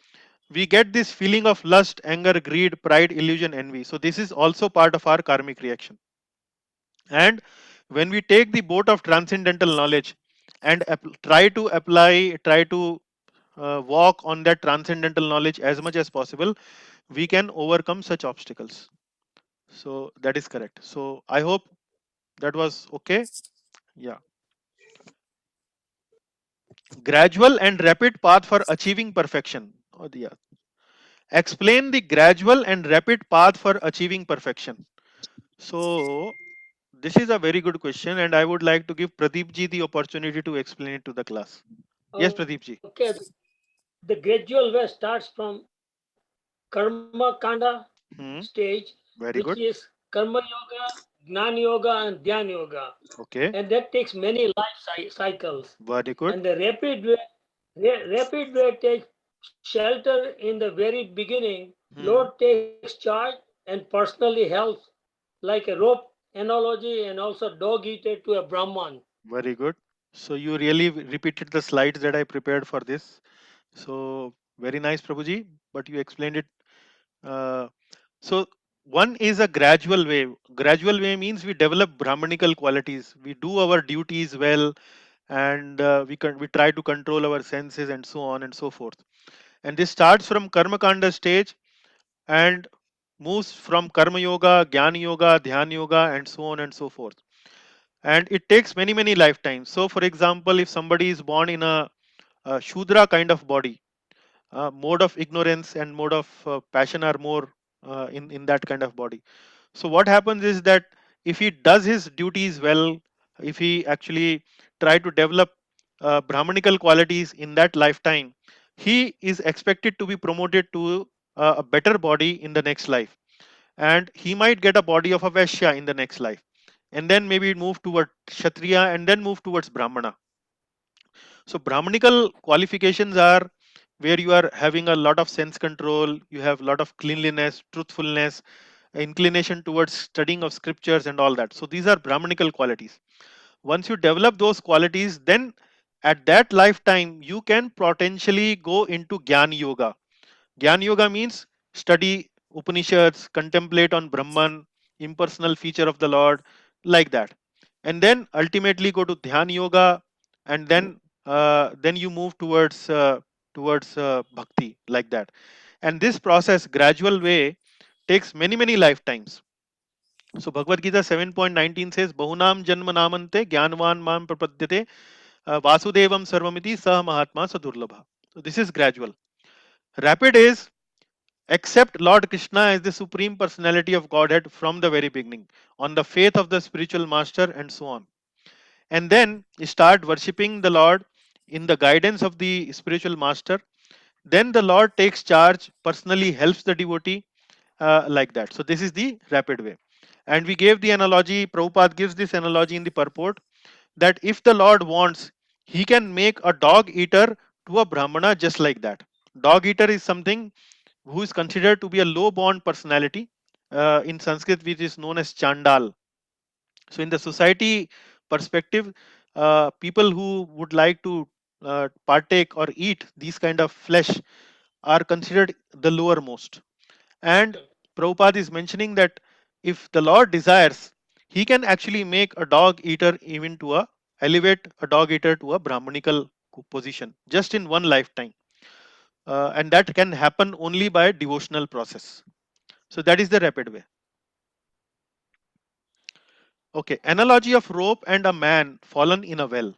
we get this feeling of lust, anger, greed, pride, illusion, envy. So this is also part of our karmic reaction. And when we take the boat of transcendental knowledge and try to walk on that transcendental knowledge as much as possible, we can overcome such obstacles. So that is correct. So I hope that was okay. Yeah. Gradual and rapid path for achieving perfection. Oh, yeah. Explain the gradual and rapid path for achieving perfection. So this is a very good question, and I would like to give Pradeep ji the opportunity to explain it to the class. Yes, Pradeep ji. Okay, the gradual way starts from karma kanda stage, Very which good. is karma yoga, jnana yoga, and dhyana yoga. Okay. And that takes many life cycles. Very good. And the rapid way takes shelter in the very beginning. Lord takes charge and personally helps, like a rope analogy and also dog eater to a Brahman. Very good. So you really repeated the slides that I prepared for this. So very nice, Prabhuji. But you explained it. So one is a gradual way. Gradual way means we develop Brahmanical qualities. We do our duties well, and we try to control our senses and so on and so forth. And this starts from Karma Kanda stage and moves from Karma Yoga, Jnana Yoga, Dhyana Yoga, and so on and so forth. And it takes many lifetimes. So, for example, if somebody is born in a Shudra kind of body, mode of ignorance and mode of passion are more in that kind of body. So what happens is that if he does his duties well, if he actually try to develop Brahmanical qualities in that lifetime, he is expected to be promoted to a better body in the next life, and he might get a body of a Vaishya in the next life, and then maybe move toward Kshatriya and then move towards Brahmana. So Brahmanical qualifications are where you are having a lot of sense control, you have a lot of cleanliness, truthfulness, inclination towards studying of scriptures and all that. So these are Brahmanical qualities. Once you develop those qualities, then at that lifetime you can potentially go into Gyan Yoga. Gyan Yoga means study Upanishads, contemplate on Brahman, impersonal feature of the Lord, like that. And then ultimately go to Dhyan Yoga, and then you move towards bhakti, like that. And this process, gradual way, takes many lifetimes. So Bhagavad Gita 7.19 says, Bahunam Janma Namante Gyanvan Mam Prapadyate Vasudevam Sarvamiti Sah Mahatma Sadurlabha. So this is gradual. Rapid is accept Lord Krishna as the Supreme Personality of Godhead from the very beginning, on the faith of the spiritual master, and so on. And then start worshipping the Lord in the guidance of the spiritual master. Then the Lord takes charge, personally helps the devotee, like that. So this is the rapid way. And we gave the analogy, Prabhupada gives this analogy in the purport, that if the Lord wants, he can make a dog eater to a Brahmana just like that. Dog eater is something who is considered to be a low born personality in Sanskrit, which is known as Chandal. So in the society perspective, people who would like to partake or eat these kind of flesh are considered the lowermost. And Prabhupada is mentioning that if the Lord desires, he can actually make a dog eater even to a elevate a dog eater to a Brahmanical position just in one lifetime. And that can happen only by devotional process. So that is the rapid way. Okay, analogy of rope and a man fallen in a well.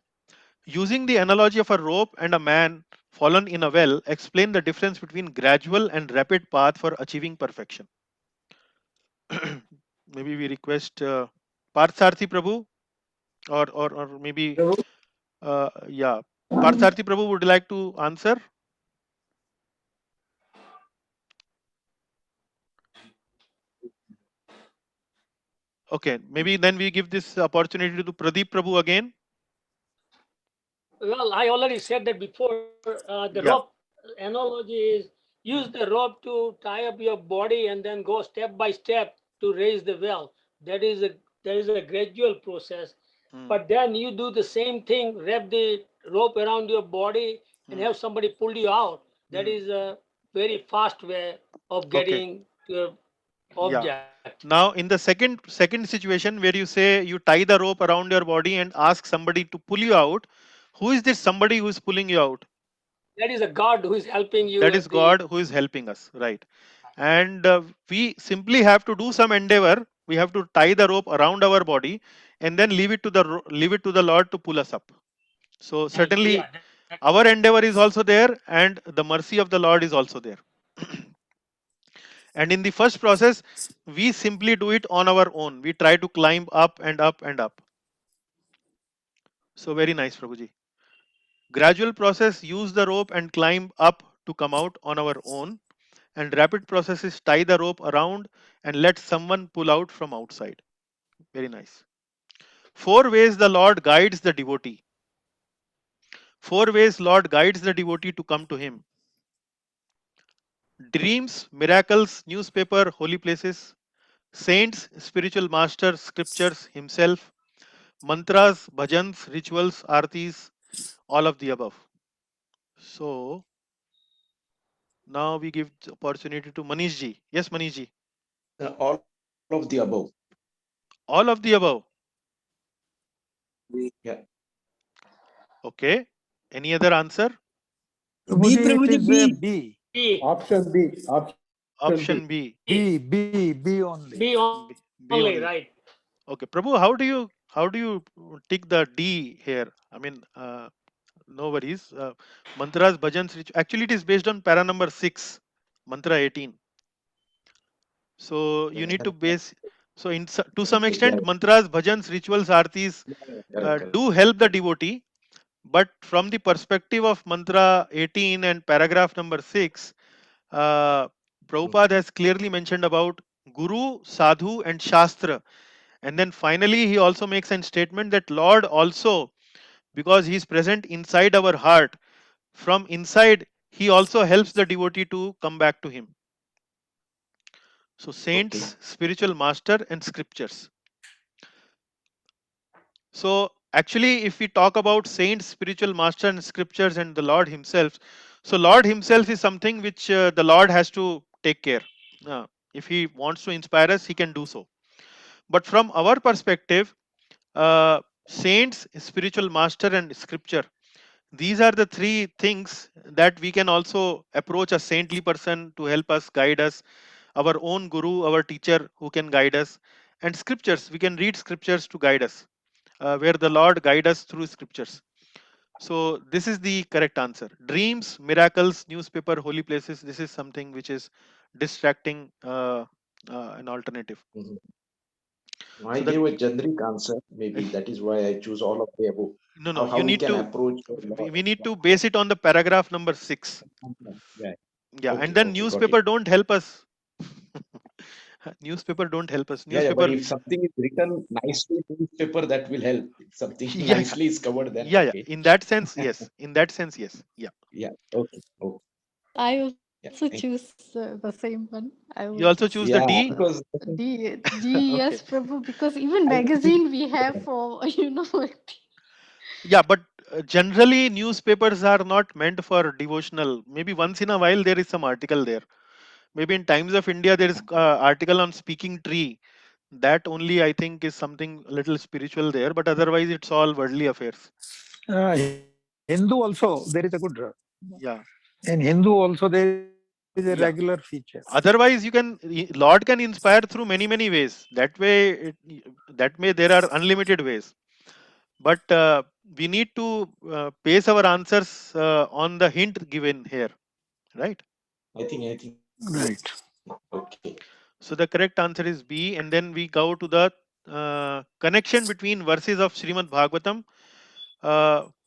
Using the analogy of a rope and a man fallen in a well, explain the difference between gradual and rapid path for achieving perfection. Maybe we request Partharthi Prabhu, or maybe yeah, Partharthi Prabhu, would you like to answer? Okay, maybe then we give this opportunity to Pradeep Prabhu again. Well, I already said that before. The Yeah. rope analogy is use the rope to tie up your body and then go step by step to raise the well. That is a gradual process. Hmm. But then you do the same thing, wrap the rope around your body and Hmm. have somebody pull you out. That Hmm. is a very fast way of Okay. getting to your Yeah. object. Now, in the second situation where you say you tie the rope around your body and ask somebody to pull you out, who is this somebody who is pulling you out? That is a God who is helping you That at is God who is helping us, right? And we simply have to do some endeavor. We have to tie the rope around our body and then leave it to the Lord to pull us up. So certainly yeah, our endeavor is also there, and the mercy of the Lord is also there. And in the first process, we simply do it on our own. We try to climb up and up and up. So very nice, Prabhuji. Gradual process, use the rope and climb up to come out on our own. And rapid process is tie the rope around and let someone pull out from outside. Very nice. 4 ways the Lord guides the devotee. 4 ways Lord guides the devotee to come to Him. Dreams, miracles, newspaper, holy places, saints, spiritual master, scriptures, Himself, mantras, bhajans, rituals, artis, all of the above. So now we give the opportunity to Manish ji. Yes, Manish ji. All of the above. All of the above. Yeah. Okay. Any other answer? Prabhuji, it Prabhuji, is B. B. Option B. Option B. B only. Be B only, only. right. Okay, Prabhu, how do you tick the D here? I mean, no worries. Mantras, bhajans, actually it is based on para number 6, mantra 18. So you need to base. So to some extent, mantras, bhajans, rituals, artis do help the devotee. But from the perspective of mantra 18 and paragraph number 6, Prabhupada has clearly mentioned about Guru, Sadhu, and Shastra. And then finally, he also makes a statement that Lord also, because he is present inside our heart, from inside, he also helps the devotee to come back to him. So, saints, spiritual master, and scriptures. So, actually, if we talk about saints, spiritual master, and scriptures, and the Lord Himself, so Lord Himself is something which the Lord has to take care. If He wants to inspire us, He can do so. But from our perspective, saints, spiritual master, and scripture, these are the three things that we can also approach a saintly person to help us, guide us, our own guru, our teacher who can guide us, and scriptures, we can read scriptures to guide us, where the Lord guide us through scriptures. So this is the correct answer. Dreams, miracles, newspaper, holy places, this is something which is distracting an alternative. I So that gave a generic answer. Maybe that is why I choose all of the above. no, How you we need can to, approach. we need to base it on the paragraph number 6. Yeah. Yeah, Okay, and then okay, got newspaper it. don't help us. Newspaper don't help us. Yeah, but Newspaper, if something is written nicely in newspaper, that will help. If something yeah, nicely is covered, then yeah, okay. in that sense, yes. In that sense, yes. Yeah. Yeah. Okay. Okay. I Yeah. also Thank choose the same one. I You would also just choose the Yeah, D. because D, Okay. yes, Prabhu, because even I think magazine we have for, Yeah, but generally newspapers are not meant for devotional. Maybe once in a while there is some article there. Maybe in Times of India there is article on speaking tree. That only I think is something a little spiritual there, but otherwise it's all worldly affairs. Hindu also, there is a good. Yeah. In Hindu also, there is a Yeah. regular feature. Otherwise, Lord can inspire through many ways. That way, there are unlimited ways. But we need to base our answers on the hint given here, right? I think. Right. Okay. So the correct answer is B, and then we go to the connection between verses of Srimad Bhagavatam,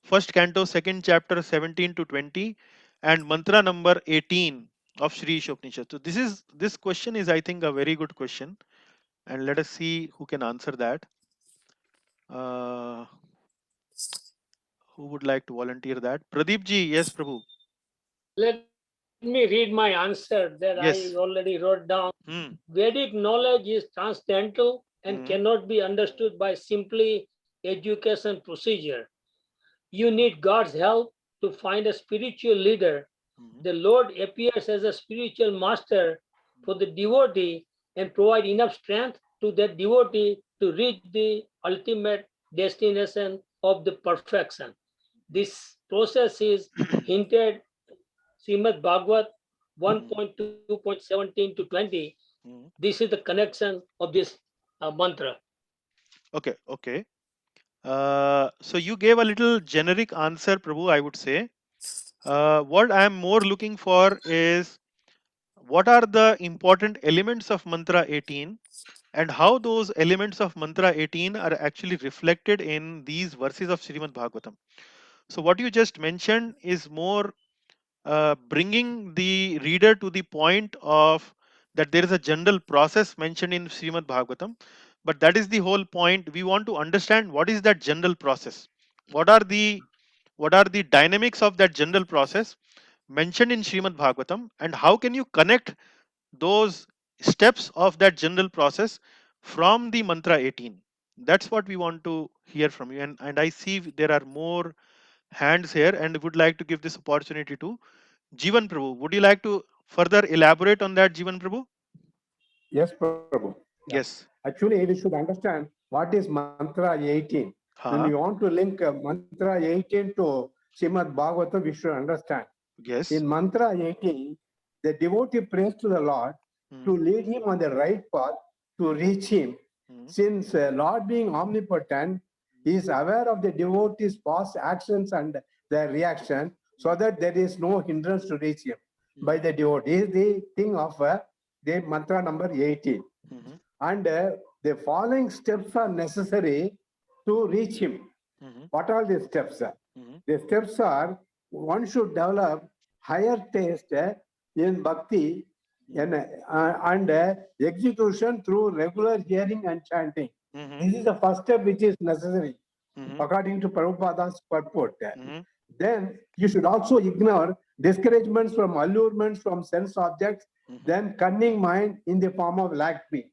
first canto, second chapter, 17 to 20, and mantra number 18 of Sri Ishopnishad. So this question is, I think, a very good question, and let us see who can answer that. Who would like to volunteer that? Pradeep ji, yes, Prabhu. Let me read my answer that Yes. I already wrote down. Hmm. Vedic knowledge is transcendental and cannot be understood by simply education procedure. You need God's help to find a spiritual leader. The Lord appears as a spiritual master for the devotee and provide enough strength to that devotee to reach the ultimate destination of the perfection. This process is hinted Srimad Bhagavat 1.2.17 to 20. This is the connection of this mantra. Okay. So you gave a little generic answer, Prabhu, I would say. What I am more looking for is what are the important elements of mantra 18 and how those elements of mantra 18 are actually reflected in these verses of Srimad Bhagavatam. So what you just mentioned is more bringing the reader to the point of that there is a general process mentioned in Srimad Bhagavatam, but that is the whole point. We want to understand what is that general process. What are the dynamics of that general process mentioned in Srimad Bhagavatam, and how can you connect those steps of that general process from the mantra 18? That's what we want to hear from you. And I see there are more hands here, and would like to give this opportunity to Jivan Prabhu. Would you like to further elaborate on that, Jivan Prabhu? Yes, Prabhu. Yeah. Yes. Actually, we should understand what is mantra 18. When you want to link mantra 18 to Srimad Bhagavatam, we should understand. Yes. In mantra 18, the devotee prays to the Lord to lead him on the right path to reach him. Since Lord being omnipotent, he is aware of the devotee's past actions and their reaction, so that there is no hindrance to reach him by the devotee. Is the thing of the mantra number 18. And the following steps are necessary to reach him. What are the steps? The steps are, one should develop higher taste in bhakti and execution through regular hearing and chanting. This is the first step which is necessary according to Prabhupada's purport. Then you should also ignore discouragements from allurements from sense objects, then cunning mind in the form of lack-me.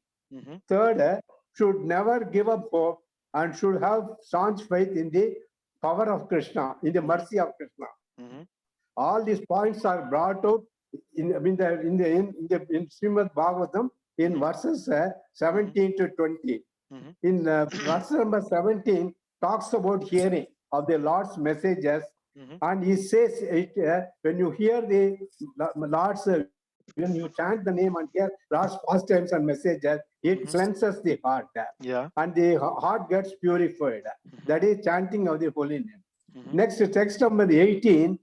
Third, should never give up hope and should have staunch faith in the power of Krishna, in the mercy of Krishna. All these points are brought out in Srimad Bhagavatam in verses 17 to 20. In verse number 17, talks about hearing of the Lord's messages, and he says it when you hear the Lord's when you chant the name and hear Lord's pastimes and messages, it cleanses the heart. Yeah. And the heart gets purified. That is chanting of the holy name. Next, text number 18,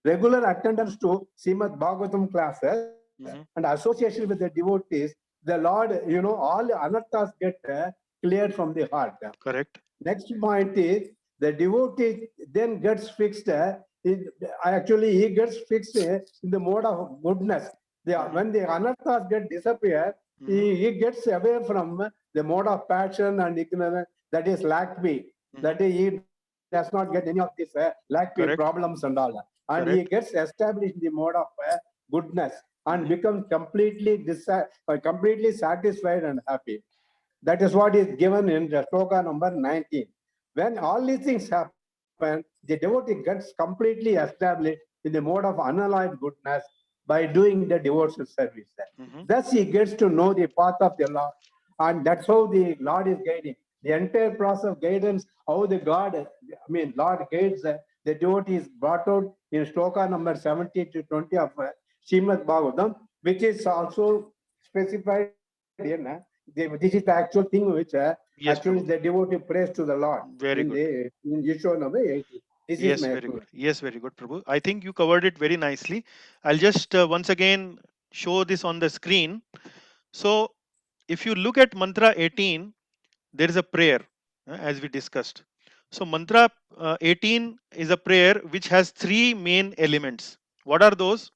regular attendance to Srimad Bhagavatam classes and association with the devotees, the Lord, all the anarthas get cleared from the heart. Correct. Next point is the devotee then gets fixed. He gets fixed in the mode of goodness. When the anarthas get disappear, he gets away from the mode of passion and ignorance, that is lack-me. That is, he does not get any of these lack-me problems and all that. And he gets established in the mode of goodness and becomes completely satisfied and happy. That is what is given in the sloka number 19. When all these things happen, the devotee gets completely established in the mode of unalloyed goodness by doing the devotional service. Thus he gets to know the path of the Lord And that's how the Lord is guiding. The entire process of guidance, how the Lord guides the devotees brought out in shloka number 70 to 20 of Srimad Bhagavatam, which is also specified in this is the actual thing which Yes, actually Prabhu. the devotee prays to the Lord Very in good. in Yeshua number 80. This Yes, is my very explanation. good. Yes, very good, Prabhu. I think you covered it very nicely. I'll just once again show this on the screen. So if you look at mantra 18, there is a prayer as we discussed. So mantra 18 is a prayer which has three main elements. What are those?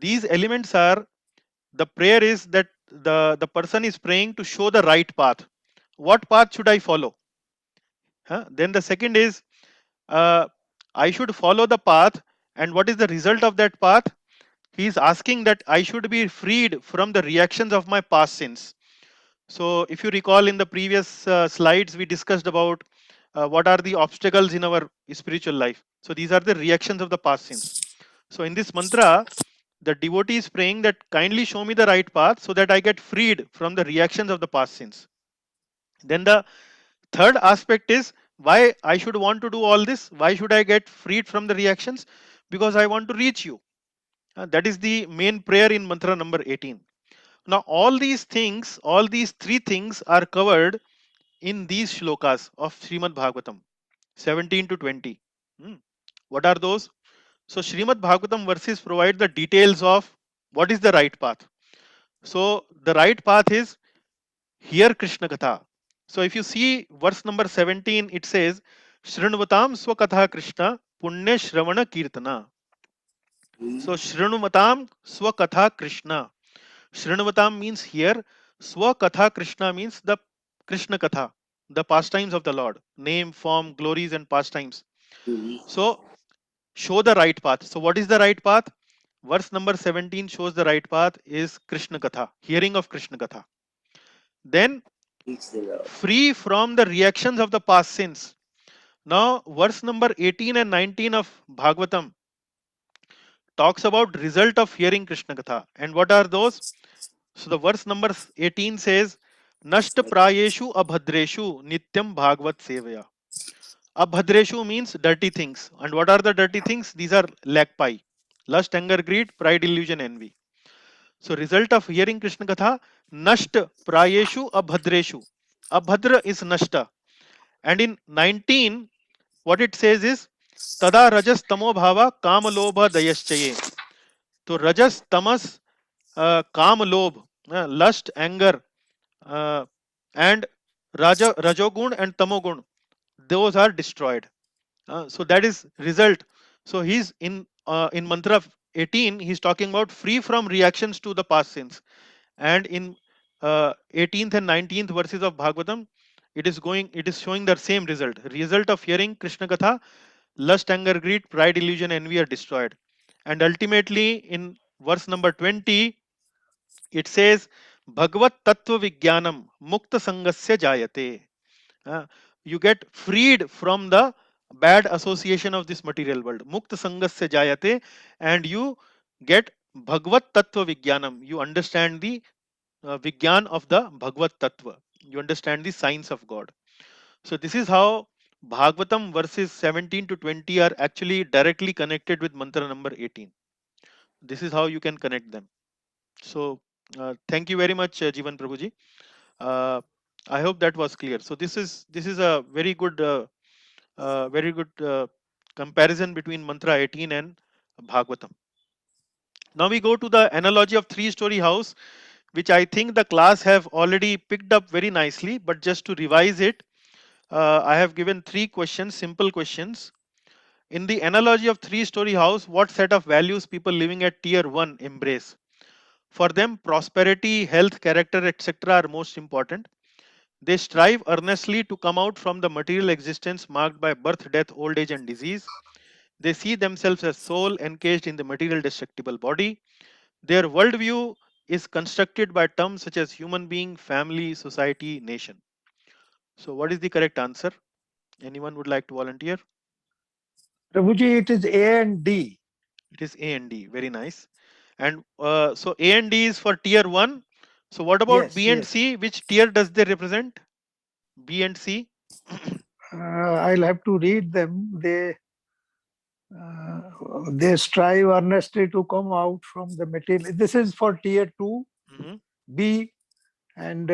These elements are, the prayer is that the person is praying to show the right path. What path should I follow? Then the second is, I should follow the path, and what is the result of that path? He is asking that I should be freed from the reactions of my past sins. So if you recall in the previous slides, we discussed about what are the obstacles in our spiritual life. So these are the reactions of the past sins. So in this mantra, the devotee is praying that kindly show me the right path so that I get freed from the reactions of the past sins. Then the third aspect is why I should want to do all this. Why should I get freed from the reactions? Because I want to reach you. That is the main prayer in mantra number 18. Now all these things, all these three things are covered in these shlokas of Srimad Bhagavatam 17 to 20. What are those? So Srimad Bhagavatam verses provide the details of what is the right path. So the right path is hear Krishna Katha. So if you see verse number 17, it says, Shrinvatam Swakatha Krishna Punya Shravana Kirtana. So Shrinvatam Swakatha Krishna. Shrinvatam means hear. Swakatha Krishna means the Krishna Katha, the pastimes of the Lord, name, form, glories, and pastimes. So show the right path. So what is the right path? Verse number 17 shows the right path is Krishna Katha, hearing of Krishna Katha. Then free from the reactions of the past sins. Now verse number 18 and 19 of Bhagavatam talks about result of hearing Krishna Katha. And what are those? So the verse number 18 says, Nashta prayeshu abhadreshu nityam bhagavad sevaya. Abhadreshu means dirty things. And what are the dirty things? These are lakpai, lust, anger, greed, pride, illusion, envy. So result of hearing Krishna Katha, Nashta prayeshu abhadreshu. Abhadra is Nashta. And in 19, what it says is, Tada rajas tamo bhava kama lobha dayaschaye. So rajas, tamas, kama lobh, lust, anger, and rajogun and tamogun, those are destroyed. So that is result. So he's in mantra 18, he's talking about free from reactions to the past sins. And in 18th and 19th verses of Bhagavatam, it is showing the same result of hearing Krishna Katha. Lust, anger, greed, pride, illusion, envy are destroyed. And ultimately in verse number 20, it says, Bhagavat Tattva Vijnanam Mukta Sangasya Jayate. You get freed from the bad association of this material world. Mukta Sangasya Jayate, and you get Bhagavat Tattva Vijnanam. You understand the Vigyan of the Bhagavat Tattva. You understand the science of God. So this is how Bhagavatam verses 17 to 20 are actually directly connected with mantra number 18. This is how you can connect them. So thank you very much, Jivan Prabhuji. I hope that was clear. So this is a very good comparison between mantra 18 and Bhagavatam. Now we go to the analogy of three-story house, which I think the class have already picked up very nicely. But just to revise it, I have given three questions, simple questions. In the analogy of three-story house, what set of values people living at tier 1 embrace? For them, prosperity, health, character, etc. are most important. They strive earnestly to come out from the material existence marked by birth, death, old age, and disease. They see themselves as soul encaged in the material destructible body. Their worldview is constructed by terms such as human being, family, society, nation. So what is the correct answer? Anyone would like to volunteer? Prabhuji, it is A and D. It is A and D. Very nice. And so A and D is for tier 1. So what about Yes, B and yes. C? Which tier does they represent? B and C? I'll have to read them. They strive earnestly to come out from the material. This is for tier 2. Mhm. B and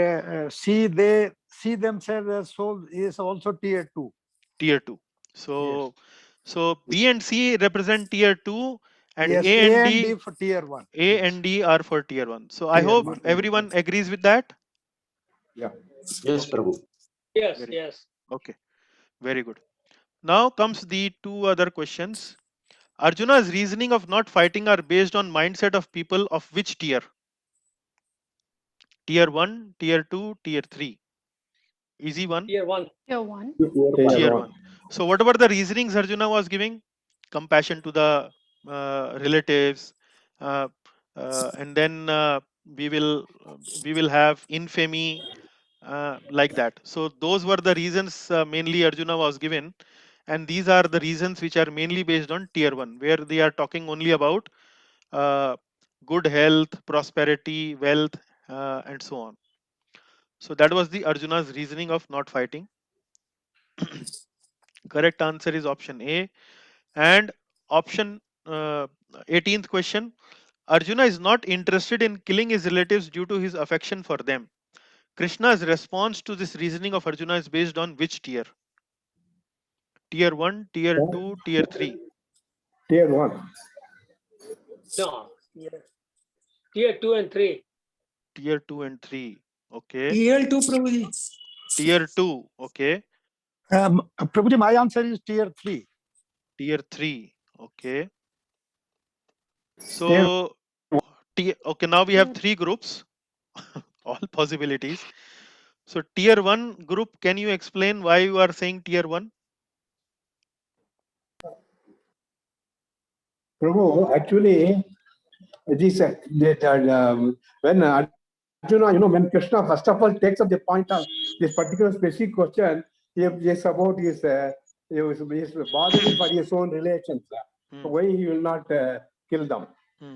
C, they see themselves as soul is also tier 2. Tier 2. So B and C represent tier 2, and Yes, A and D for tier 1. A and D are for tier 1. So I Tier hope 1. everyone agrees with that. Yeah. Yes, Okay. Prabhu. Yes, Very yes. okay. Very good. Now comes the two other questions. Arjuna's reasoning of not fighting are based on mindset of people of which tier? Tier 1, tier 2, tier 3. Easy one. Tier 1. Tier 1. Tier Tier 1. So what were the reasonings Arjuna was giving? Compassion to the relatives, uh, and then we will have infamy, like that. So those were the reasons mainly Arjuna was given, and these are the reasons which are mainly based on tier 1, where they are talking only about uh, good health, prosperity, wealth, and so on. So that was the Arjuna's reasoning of not fighting. Correct answer is option A. And option 18th question, Arjuna is not interested in killing his relatives due to his affection for them. Krishna's response to this reasoning of Arjuna is based on which tier? Tier 1, tier 2, tier 3. Tier 1. No. Tier 2 and 3. Tier 2 and 3. Okay. TL 2, Prabhuji. Tier 2. Okay. Prabhuji, my answer is tier 3. Tier 3. Okay. So, okay, now we have three groups, all possibilities. So, tier 1 group, can you explain why you are saying tier 1? Prabhu, actually, this, when Arjuna, when Krishna first of all takes up the point of this particular specific question, is about his bothering for his own relations. So why he will not kill them?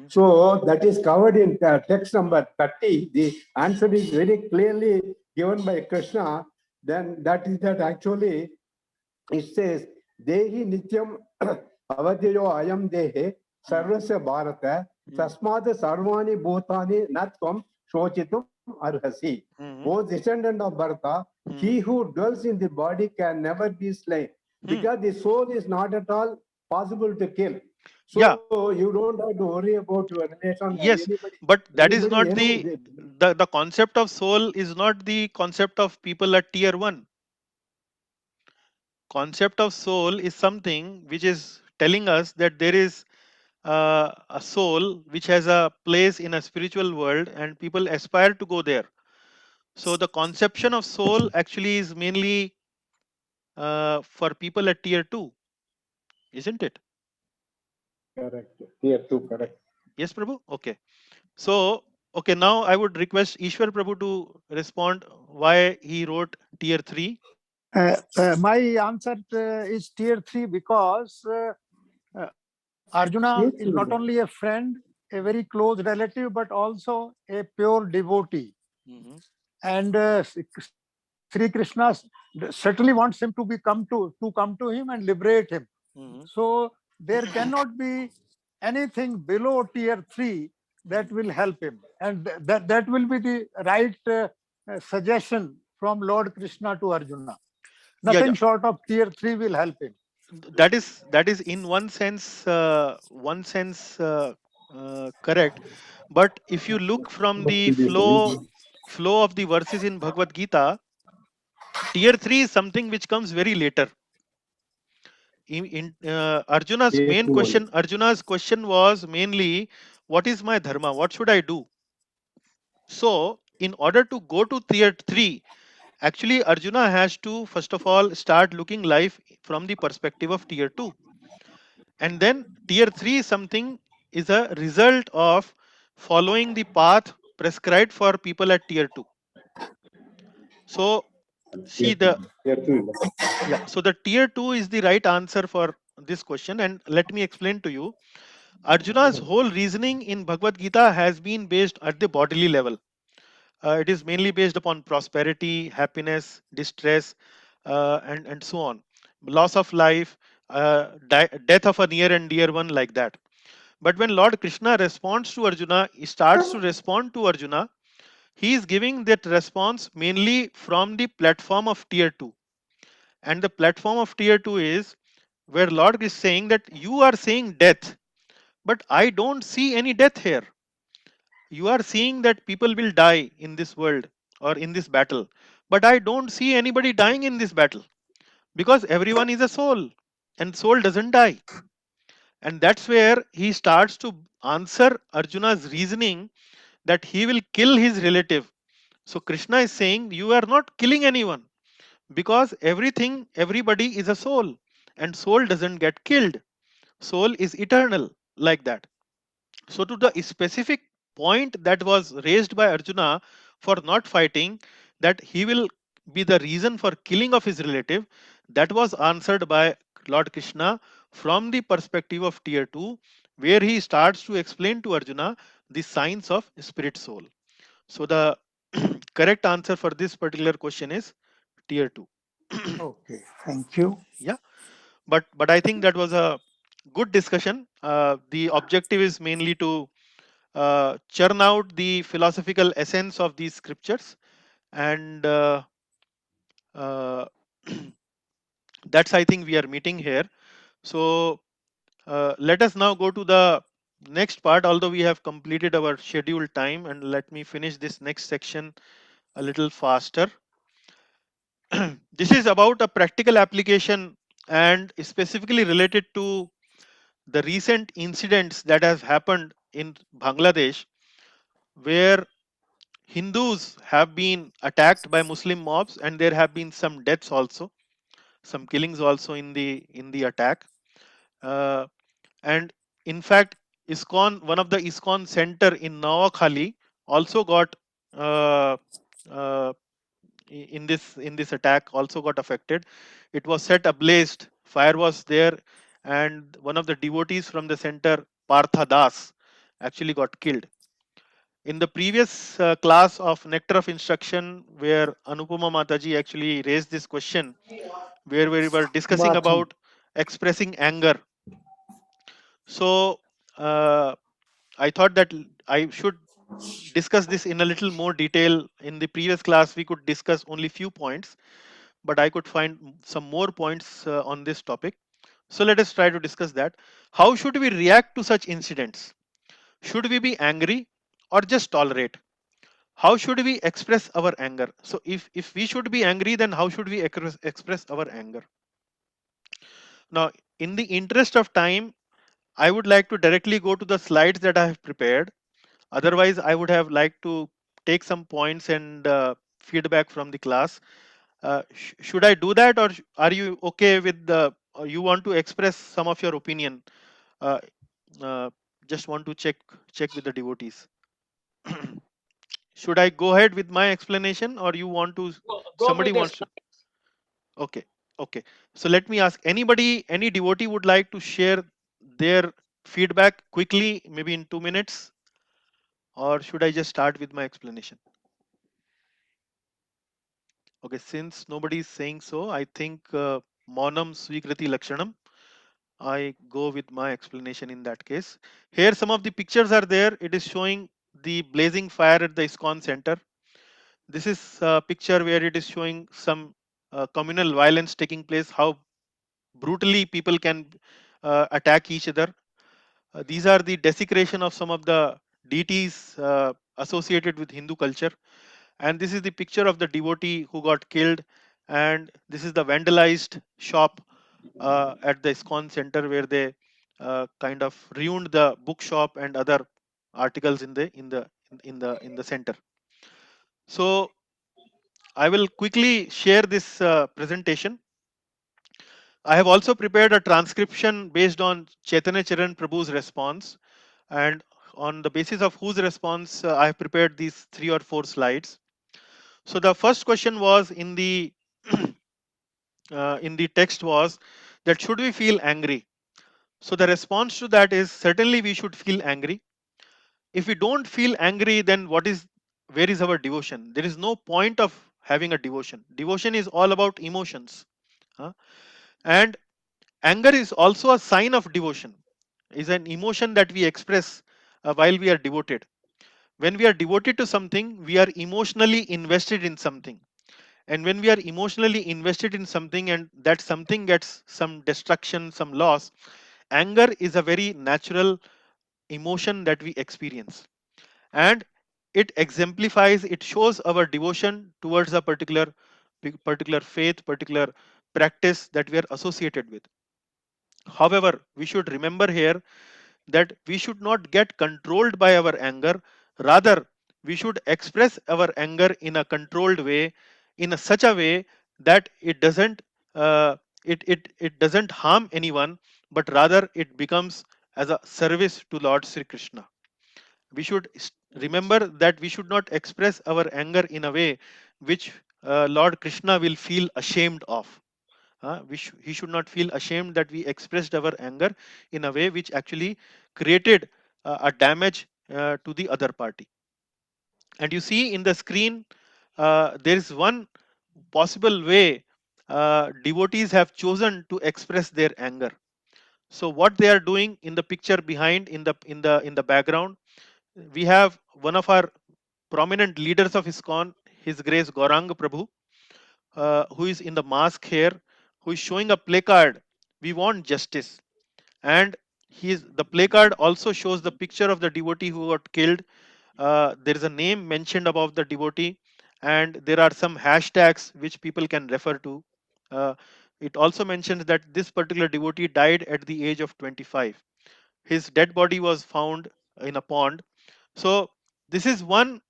So that is covered in text number 30. The answer is very clearly given by Krishna. Then that is that actually it says, Dehi Nityam Avadyayo Ayam Dehe Sarvasya Bharata Tasmad Sarvani Bhutani Natvam Shochitum Arhasi. O descendant of Bharata, he who dwells in the body can never be slain, because the soul is not at all possible to kill. So Yeah. you don't have to worry about your relation. Yes, Anybody, but that is not anybody, the concept of soul is not the concept of people at tier 1. Concept of soul is something which is telling us that there is a soul which has a place in a spiritual world and people aspire to go there. So the conception of soul actually is mainly for people at tier 2, isn't it? correct. Tier 2, correct. Yes, Prabhu? Okay. So, okay, now I would request Ishwar Prabhu to respond why he wrote tier 3. My answer is tier 3 because Arjuna is not only a friend, a very close relative, but also a pure devotee. And Sri Krishna certainly wants him to come to him and liberate him. So there cannot be anything below tier 3 that will help him, and that will be the right suggestion from Lord Krishna to Arjuna. Nothing short of tier 3 will help him. That is in one sense correct, but if you look from the flow of the verses in Bhagavad Gita, tier 3 is something which comes very later. In Arjuna's question was mainly, what is my dharma, what should I do? So in order to go to tier 3, actually Arjuna has to first of all start looking life from the perspective of tier 2, and then tier 3 is a result of following the path prescribed for people at tier 2. So see so the tier 2 is the right answer for this question. And let me explain to you, Arjuna's whole reasoning in Bhagavad Gita has been based at the bodily level. It is mainly based upon prosperity, happiness, distress, and so on. Loss of life, death of a near and dear one, like that. But when Lord Krishna responds to Arjuna, he starts to respond to Arjuna. He is giving that response mainly from the platform of tier 2. And the platform of tier 2 is where Lord is saying that you are saying death, but I don't see any death here. You are seeing that people will die in this world or in this battle, but I don't see anybody dying in this battle because everyone is a soul and soul doesn't die. And that's where he starts to answer Arjuna's reasoning that he will kill his relative. So Krishna is saying you are not killing anyone because everybody is a soul and soul doesn't get killed. Soul is eternal, like that. So to the specific point that was raised by Arjuna for not fighting, that he will be the reason for killing of his relative, that was answered by Lord Krishna from the perspective of tier 2, where he starts to explain to Arjuna the signs of spirit soul. So the correct answer for this particular question is tier 2. Okay, thank you. Yeah, but I think that was a good discussion. The objective is mainly to churn out the philosophical essence of these scriptures, and uh, that's, I think, we are meeting here. So let us now go to the next part, although we have completed our scheduled time, and let me finish this next section a little faster. This is about a practical application and specifically related to the recent incidents that have happened in Bangladesh, where Hindus have been attacked by Muslim mobs, and there have been some deaths also, some killings also in the attack. Uh, and in fact, ISKCON, one of the ISKCON center in Nawakhali, also got uh, uh, in this attack, also got affected. It was set ablaze. Fire was there, and one of the devotees from the center, Partha Das, actually got killed. In the previous class of Nectar of Instruction, where Anupama Mataji actually raised this question, where we were discussing Bathroom. about expressing anger. So I thought that I should discuss this in a little more detail. In the previous class, we could discuss only few points, but I could find some more points on this topic. So let us try to discuss that. How should we react to such incidents? Should we be angry or just tolerate? How should we express our anger? So if we should be angry, then how should we express our anger? Now, in the interest of time, I would like to directly go to the slides that I have prepared. Otherwise, I would have liked to take some points and feedback from the class. Should I do that, or are you okay with the, or you want to express some of your opinion? Uh, uh, just want to check with the devotees. Should I go ahead with my explanation, or you want to, somebody wants to? Okay, okay. So let me ask, anybody, any devotee would like to share their feedback quickly, maybe in 2 minutes, or should I just start with my explanation? Okay, since nobody is saying so, I think Maunam Swikriti Lakshanam, I go with my explanation in that case. Here some of the pictures are there. It is showing the blazing fire at the ISKCON center. This is a picture where it is showing some communal violence taking place, how brutally people can attack each other. These are the desecration of some of the deities associated with Hindu culture. And this is the picture of the devotee who got killed. And this is the vandalized shop at the ISKCON center, where they kind of ruined the bookshop and other articles in the center. So I will quickly share this presentation. I have also prepared a transcription based on Chaitanya Charan Prabhu's response, and on the basis of whose response I have prepared these 3 or 4 slides. So the first question was in the text was that should we feel angry? So the response to that is certainly we should feel angry. If we don't feel angry, then what is where is our devotion? There is no point of having a devotion. Devotion is all about emotions. Huh? And anger is also a sign of devotion, is an emotion that we express while we are devoted. When we are devoted to something, we are emotionally invested in something. And when we are emotionally invested in something and that something gets some destruction, some loss, anger is a very natural emotion that we experience. And it exemplifies, it shows our devotion towards a particular faith, particular practice that we are associated with. However, we should remember here that we should not get controlled by our anger. Rather, we should express our anger in a controlled way, in a such a way that uh, it doesn't harm anyone, but rather it becomes as a service to Lord Sri Krishna. We should remember that we should not express our anger in a way which Lord Krishna will feel ashamed of. He should not feel ashamed that we expressed our anger in a way which actually created a damage to the other party. And you see in the screen, there is one possible way devotees have chosen to express their anger. So what they are doing in the picture behind, in the background, we have one of our prominent leaders of ISKCON, His Grace Gauranga Prabhu, who is in the mask here, who is showing a placard, "We want justice." And the placard also shows the picture of the devotee who got killed. There is a name mentioned above the devotee, and there are some hashtags which people can refer to. Uh, it also mentions that this particular devotee died at the age of 25. His dead body was found in a pond. So this is one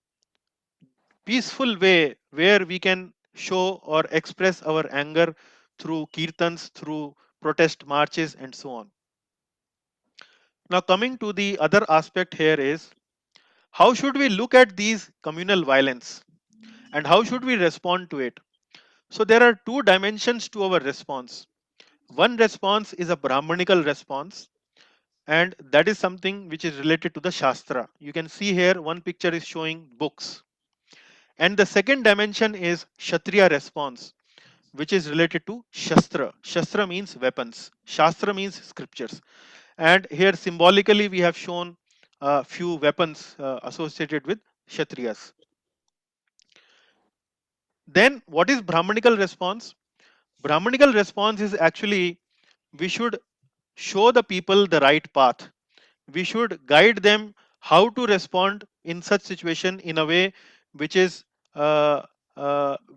peaceful way where we can show or express our anger through kirtans, through protest marches, and so on. Now, coming to the other aspect here is, how should we look at these communal violence and how should we respond to it? So, there are two dimensions to our response. One response is a Brahmanical response, and that is something which is related to the Shastra. You can see here one picture is showing books. And the second dimension is Kshatriya response, which is related to Shastra. Shastra means weapons, Shastra means scriptures. And here symbolically we have shown a few weapons associated with Kshatriyas. Then what is Brahmanical response? Brahmanical response is actually, we should show the people the right path. We should guide them how to respond in such situation in a way which is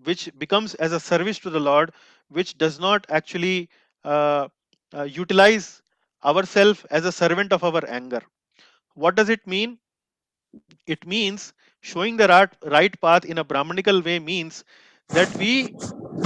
which becomes as a service to the Lord, which does not actually utilize ourselves as a servant of our anger. What does it mean? It means showing the right path in a Brahmanical way means that we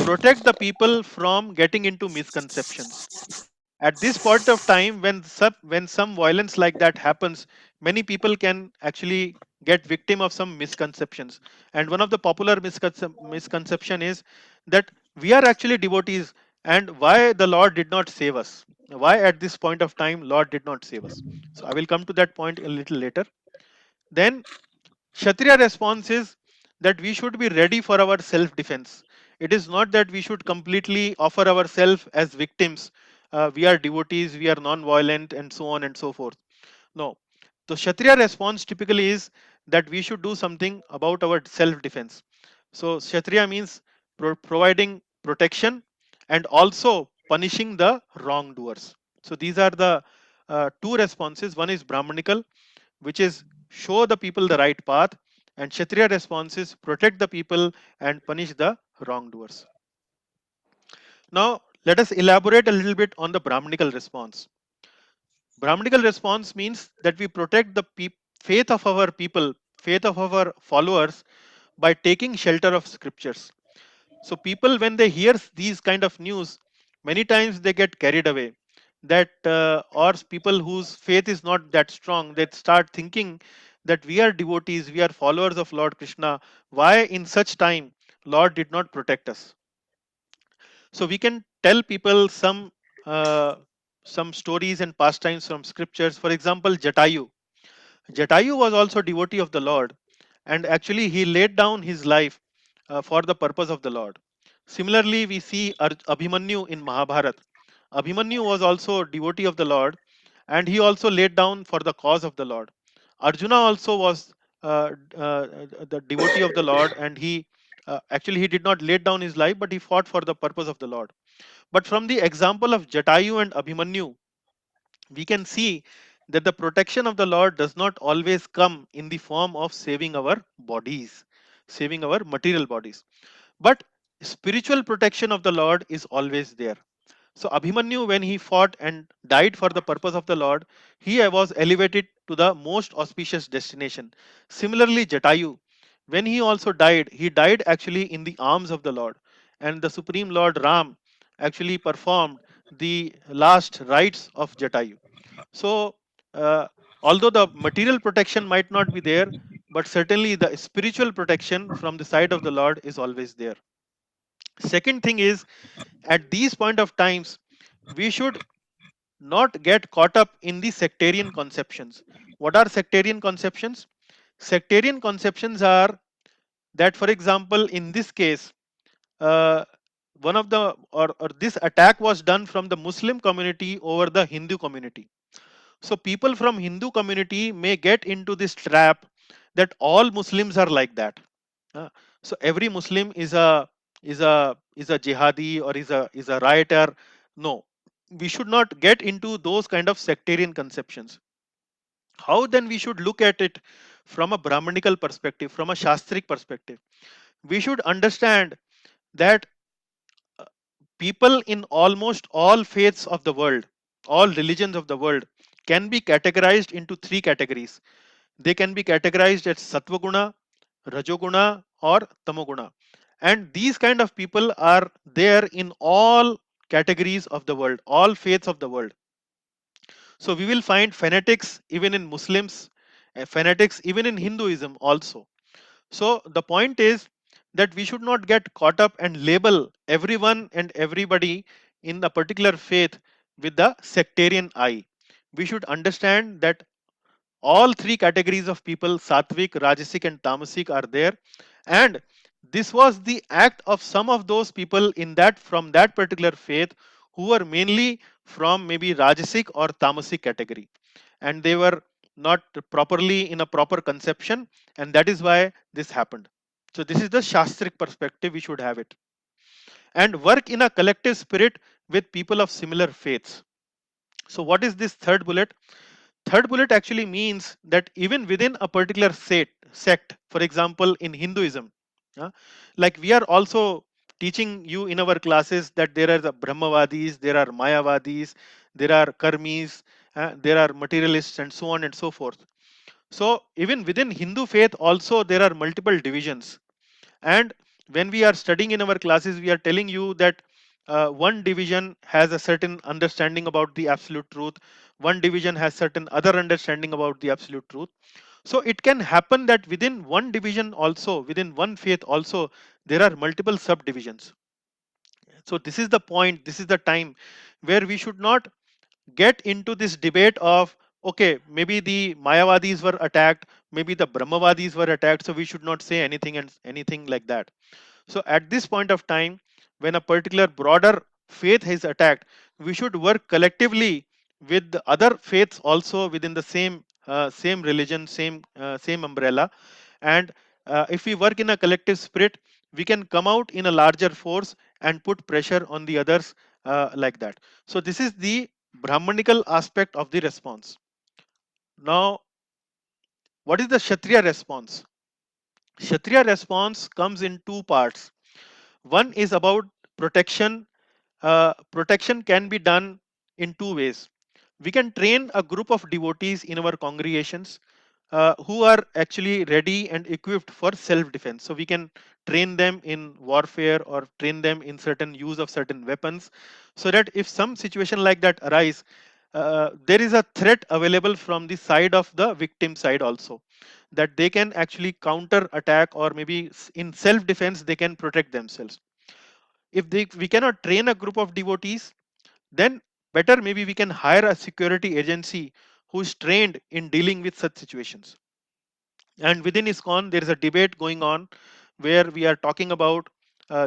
protect the people from getting into misconceptions. At this point of time, when some violence like that happens, many people can actually get victim of some misconceptions. And one of the popular misconception is that we are actually devotees, and why the Lord did not save us. Why at this point of time Lord did not save us. So I will come to that point a little later. Then Kshatriya response is that we should be ready for our self-defense. It is not that we should completely offer ourselves as victims. We are devotees, we are non-violent, and so on and so forth. No. The Kshatriya response typically is that we should do something about our self-defense. So Kshatriya means providing protection and also punishing the wrongdoers. So these are the two responses. One is Brahmanical, which is show the people the right path, and Kshatriya response is protect the people and punish the wrongdoers. Now let us elaborate a little bit on the Brahmanical response. Brahmanical response means that we protect the faith of our people, faith of our followers, by taking shelter of scriptures. So people, when they hear these kind of news, many times they get carried away. That or people whose faith is not that strong, they start thinking that we are devotees, we are followers of Lord Krishna. Why in such time Lord did not protect us? So we can tell people some stories and pastimes from scriptures. For example, Jatayu. Jatayu was also devotee of the Lord, and actually he laid down his life for the purpose of the Lord. Similarly, we see Abhimanyu in Mahabharata. Abhimanyu was also a devotee of the Lord, and he also laid down for the cause of the Lord. Arjuna also was the devotee of the Lord, and he actually he did not lay down his life, but he fought for the purpose of the Lord. But from the example of Jatayu and Abhimanyu, we can see that the protection of the Lord does not always come in the form of saving our bodies, saving our material bodies. But spiritual protection of the Lord is always there. So Abhimanyu, when he fought and died for the purpose of the Lord, he was elevated to the most auspicious destination. Similarly, Jatayu, when he also died, he died actually in the arms of the Lord. And the Supreme Lord Ram actually performed the last rites of Jatayu. So, although the material protection might not be there, but certainly the spiritual protection from the side of the Lord is always there. Second thing is, at these point of times, we should not get caught up in the sectarian conceptions. What are sectarian conceptions? Sectarian conceptions are that, for example, in this case, uh, one of the or this attack was done from the Muslim community over the Hindu community. So people from Hindu community may get into this trap that all Muslims are like that. Uh, so every Muslim is a jihadi or is a rioter. No, we should not get into those kind of sectarian conceptions. How then we should look at it from a Brahmanical perspective, from a Shastric perspective? We should understand that people in almost all faiths of the world, all religions of the world, can be categorized into three categories. They can be categorized as Satvaguna, Rajoguna, or Tamoguna. And these kind of people are there in all categories of the world, all faiths of the world. So we will find fanatics even in Muslims, fanatics even in Hinduism also. So the point is that we should not get caught up and label everyone and everybody in a particular faith with the sectarian eye. We should understand that all three categories of people, Sattvic, Rajasic, and Tamasic, are there. And this was the act of some of those people in that from that particular faith who were mainly from maybe Rajasic or Tamasic category. And they were not properly in a proper conception, and that is why this happened. So this is the Shastric perspective, we should have it. And work in a collective spirit with people of similar faiths. So what is this third bullet? Third bullet actually means that even within a particular sect, for example, in Hinduism, like we are also teaching you in our classes that there are the Brahmavadis, there are Mayavadis, there are Karmis, there are materialists, and so on and so forth. So even within Hindu faith also there are multiple divisions. And when we are studying in our classes, we are telling you that one division has a certain understanding about the absolute truth, one division has certain other understanding about the absolute truth. So it can happen that within one division also, within one faith also, there are multiple subdivisions. So this is the point, this is the time where we should not get into this debate of, okay, maybe the Mayavadis were attacked, maybe the Brahmavadis were attacked, so we should not say anything and anything like that. So at this point of time, when a particular broader faith is attacked, we should work collectively with the other faiths also within the same religion, same umbrella. And if we work in a collective spirit, we can come out in a larger force and put pressure on the others like that. So this is the Brahmanical aspect of the response. Now, what is the Kshatriya response? Kshatriya response comes in two parts. One is about protection. Protection can be done in two ways. We can train a group of devotees in our congregations who are actually ready and equipped for self-defense. So we can train them in warfare or train them in certain use of certain weapons, so that if some situation like that arise, there is a threat available from the side of the victim side also, that they can actually counter attack, or maybe in self-defense they can protect themselves. If we cannot train a group of devotees, then better maybe we can hire a security agency who is trained in dealing with such situations. And within ISKCON, there is a debate going on where we are talking about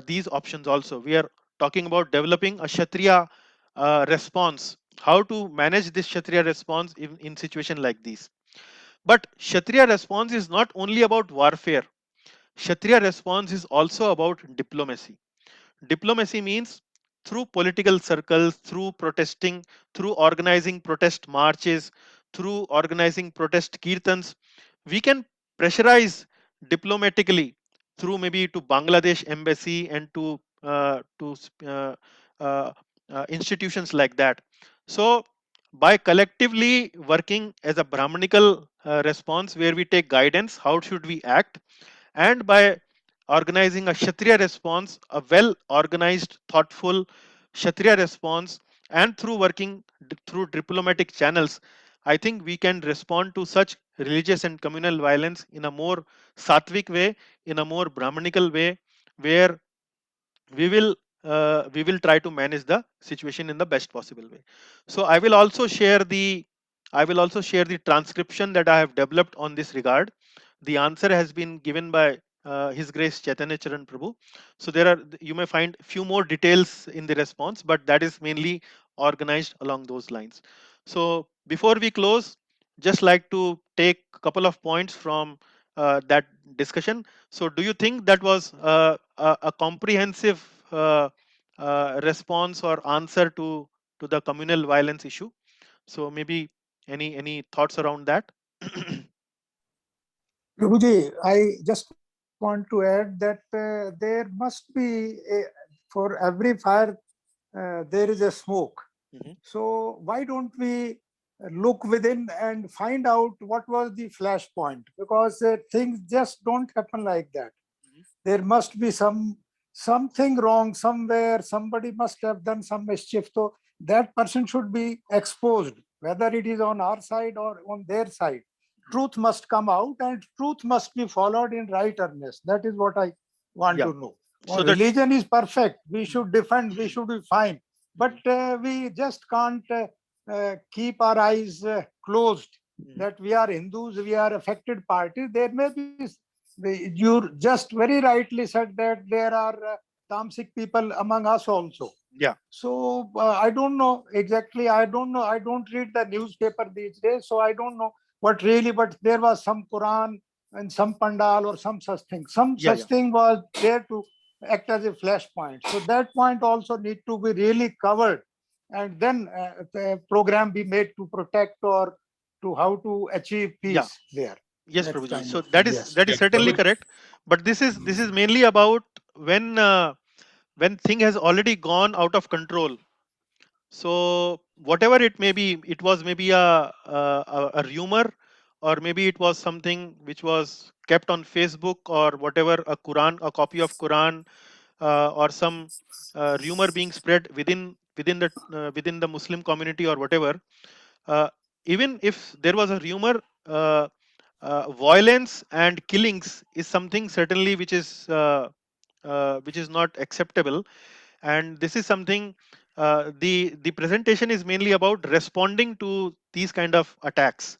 these options also. We are talking about developing a Kshatriya response, how to manage this Kshatriya response in situation like these. But Kshatriya response is not only about warfare. Kshatriya response is also about diplomacy. Diplomacy means through political circles, through protesting, through organizing protest marches, through organizing protest kirtans, we can pressurize diplomatically through maybe to Bangladesh embassy and to uh, uh, institutions like that. So by collectively working as a Brahmanical response where we take guidance, how should we act, and by organizing a Kshatriya response, a well organized, thoughtful Kshatriya response, and through working through diplomatic channels, I think we can respond to such religious and communal violence in a more sattvic way, in a more Brahmanical way, where we will try to manage the situation in the best possible way. So I will also share the transcription that I have developed on this regard. The answer has been given by His Grace Chaitanya Charan Prabhu. So you may find few more details in the response, but that is mainly organized along those lines. So before we close, just like to take a couple of points from that discussion. So do you think that was a comprehensive response or answer to the communal violence issue? So maybe any thoughts around that? Prabhuji, I just want to add that there must be, for every fire, there is a smoke. Mhm. So why don't we look within and find out what was the flashpoint? Because things just don't happen like that. There must be something wrong somewhere. Somebody must have done some mischief. So that person should be exposed, whether it is on our side or on their side. Truth must come out, and truth must be followed in right earnest. That is what I want Yeah. to know. So that Religion is perfect. We should defend. We should be fine. But we just can't keep our eyes closed. That we are Hindus, we are affected parties. There may be. You just very rightly said that there are Tamasic people among us also. Yeah. So I don't know exactly. I don't know. I don't read the newspaper these days, so I don't know what really. But there was some Quran and some pandal or some such thing. Some such thing was there to act as a flashpoint. So that point also need to be really covered, and then the program be made to protect or to how to achieve peace there. Yes, That Prabhuji. kind So of that thing, is yes. that is certainly correct. But this is mainly about when thing has already gone out of control. So whatever it may be, it was maybe a rumor, or maybe it was something which was kept on Facebook or whatever, a copy of Quran, or some rumor being spread within the Muslim community or whatever. Uh, Even if there was a rumor, violence and killings is something certainly which is not acceptable, and this is something the presentation is mainly about responding to these kind of attacks.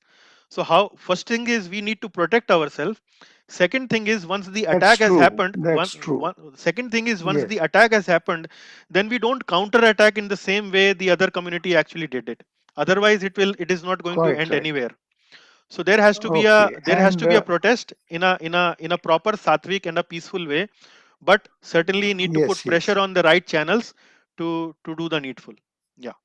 So how, first thing is we need to protect ourselves. Second thing is once the attack has happened, That's true. second thing is once Yes. the attack has happened, then we don't counter attack in the same way the other community actually did it. Otherwise it is not going to Quite end right. anywhere. So there has to be Okay. a protest in a proper sattvic and a peaceful way, but certainly need to put Yes, pressure yes. on the right channels to do the needful. Yeah.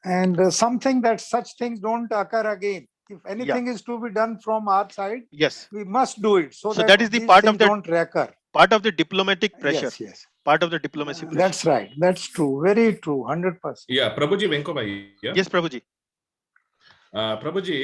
And something that such things don't occur again. If anything is to be done from our side, Yes. we must do it so So that that is the these things don't recur. part of the diplomatic pressure. Yes, yes. Part of the diplomacy pressure. That's right. That's true. Very true. 100%. Yeah, Prabhuji Venkobai. Yeah? Yes, Prabhuji. Prabhuji,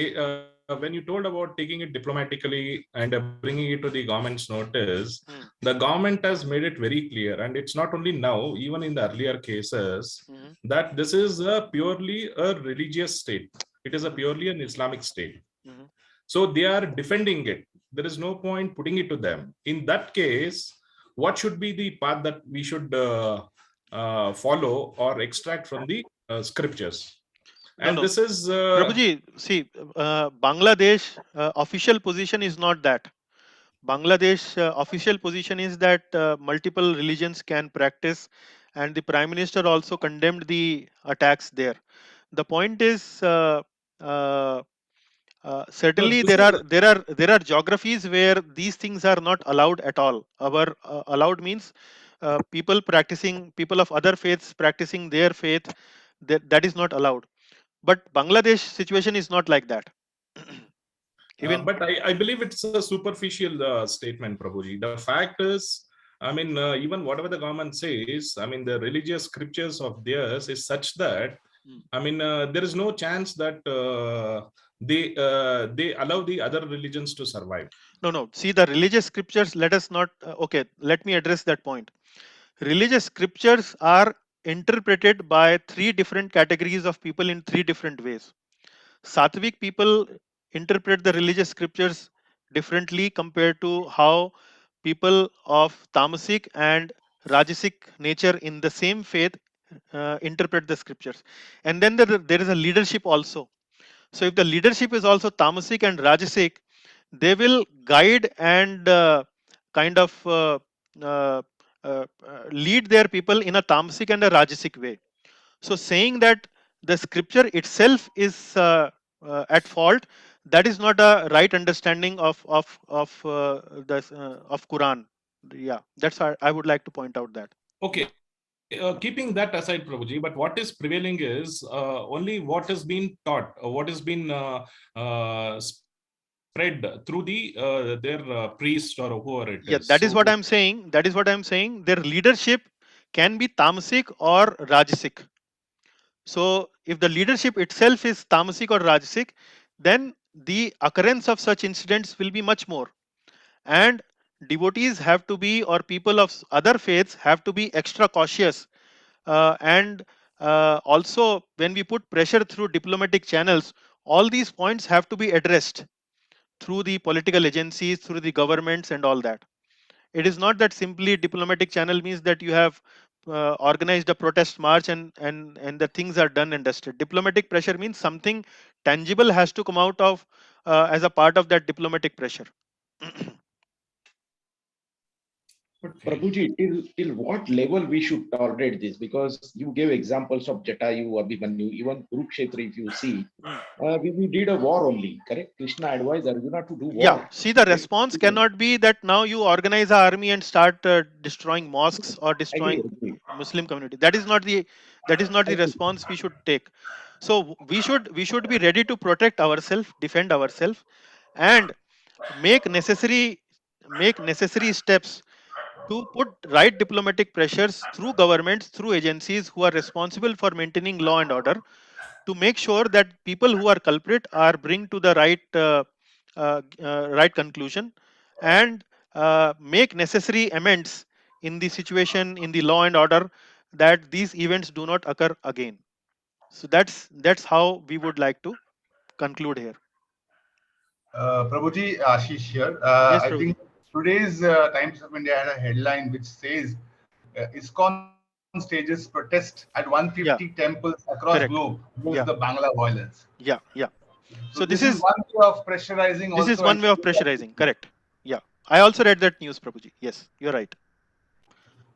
when you told about taking it diplomatically and bringing it to the government's notice, the government has made it very clear, and it's not only now, even in the earlier cases, that this is purely a religious state. It is a purely an Islamic state. So they are defending it. There is no point putting it to them. In that case, what should be the path that we should follow or extract from the scriptures? And no. this is Prabhuji, see, Bangladesh official position is not that. Bangladesh official position is that multiple religions can practice, and the Prime Minister also condemned the attacks there. The point is, uh, no, certainly this there is are geographies where these things are not allowed at all. Our allowed means people of other faiths practicing their faith, that is not allowed. But Bangladesh situation is not like that. Even but I believe it's a superficial statement, Prabhuji. The fact is, I mean, even whatever the government says, I mean, the religious scriptures of theirs is such that, I mean, there is no chance that they allow the other religions to survive. no. See, the religious scriptures. Let us not. Okay, let me address that point. Religious scriptures are interpreted by three different categories of people in three different ways. Sattvic people interpret the religious scriptures differently compared to how people of tamasic and rajasic nature in the same faith interpret the scriptures. And then there is a leadership also. So if the leadership is also tamasic and rajasic, they will guide and kind of lead their people in a tamasic and a rajasic way. So saying that the scripture itself is at fault, that is not a right understanding of Quran. Yeah, that's how I would like to point out that. Okay. Keeping that aside, Prabhuji, but what is prevailing is only what has been taught, what has been spread through their priest or whoever it is. Yeah, that is what I'm saying. That is what I'm saying. Their leadership can be tamasic or rajasic. So if the leadership itself is tamasic or rajasic, then the occurrence of such incidents will be much more. And devotees have to be, or people of other faiths have to be extra cautious. And also, when we put pressure through diplomatic channels, all these points have to be addressed through the political agencies, through the governments, and all that. It is not that simply diplomatic channel means that you have organized a protest march and the things are done and dusted. Diplomatic pressure means something tangible has to come out of as a part of that diplomatic pressure. But Prabhuji, till what level we should tolerate this? Because you gave examples of Jatayu, Abhimanyu, even Kurukshetra, if you see, we did a war only, correct? Krishna advised Arjuna to do war. Yeah, see, the response cannot be that now you organize an army and start destroying mosques or destroying Muslim community. That is not the response we should take. So we should be ready to protect ourselves, defend ourselves, and make necessary steps to put right diplomatic pressures through governments, through agencies who are responsible for maintaining law and order, to make sure that people who are culprit are bring to the right conclusion, and make necessary amends in the situation, in the law and order, that these events do not occur again. So that's how we would like to conclude here. Prabhuji, Ashish here. Yes, I Prabhuji. think today's Times of India had a headline which says ISKCON stages protest at 150 temples across Correct. globe against the Bangla violence. Yeah. So this is one way of pressurizing. This is one way of pressurizing. Correct. Yeah, I also read that news, Prabhuji. Yes, you're right.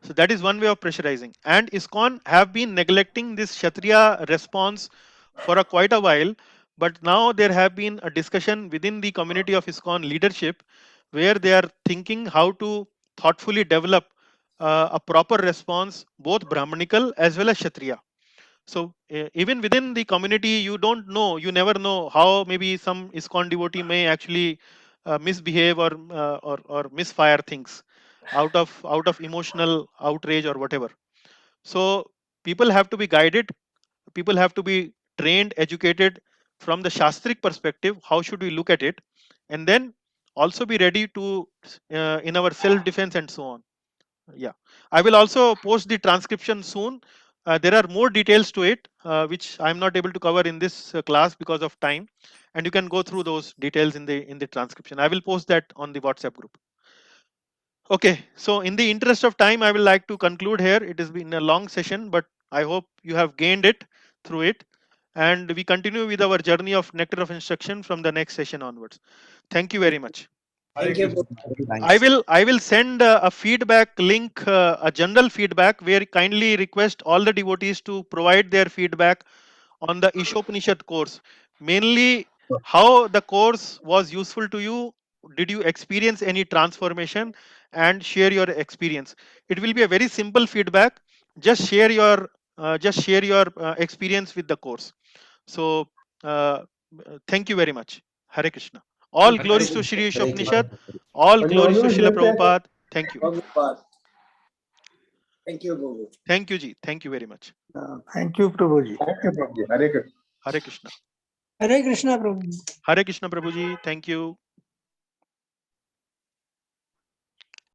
So that is one way of pressurizing. And ISKCON have been neglecting this Kshatriya response for quite a while. But now there have been a discussion within the community of ISKCON leadership where they are thinking how to thoughtfully develop a proper response, both Brahmanical as well as Kshatriya. So even within the community, you never know how maybe some ISKCON devotee may actually misbehave or misfire things out of emotional outrage or whatever. So people have to be guided, people have to be trained, educated from the shastric perspective. How should we look at it, and then also be ready to in our self defense and so on. Yeah, I will also post the transcription soon. There are more details to it which I'm not able to cover in this class because of time, and you can go through those details in the transcription. I will post that on the WhatsApp group. Okay, so in the interest of time, I will like to conclude here. It has been a long session, but I hope you have gained it through it. and we continue with our journey of nectar of instruction from the next session onwards. Thank you very much. Hare Thank you. Krishna. I will send a feedback link, a general feedback, where kindly request all the devotees to provide their feedback on the Ishopanishad course. Mainly, how the course was useful to you. Did you experience any transformation? And share your experience. It will be a very simple feedback. Just share your experience with the course. So thank you very much. Hare Krishna. All Hare glories to Krishna. Shri Hare Ishopanishad. Krishna. All Only glories to one Srila more just Prabhupada. Thank you. Prabhupada. Thank you, Guru. Thank you, Ji. Thank you very much. Thank you, Prabhuji. Thank you, Prabhuji. Hare Krishna. Hare Krishna. Hare Krishna, Prabhu. Hare Krishna, Prabhuji. Thank you.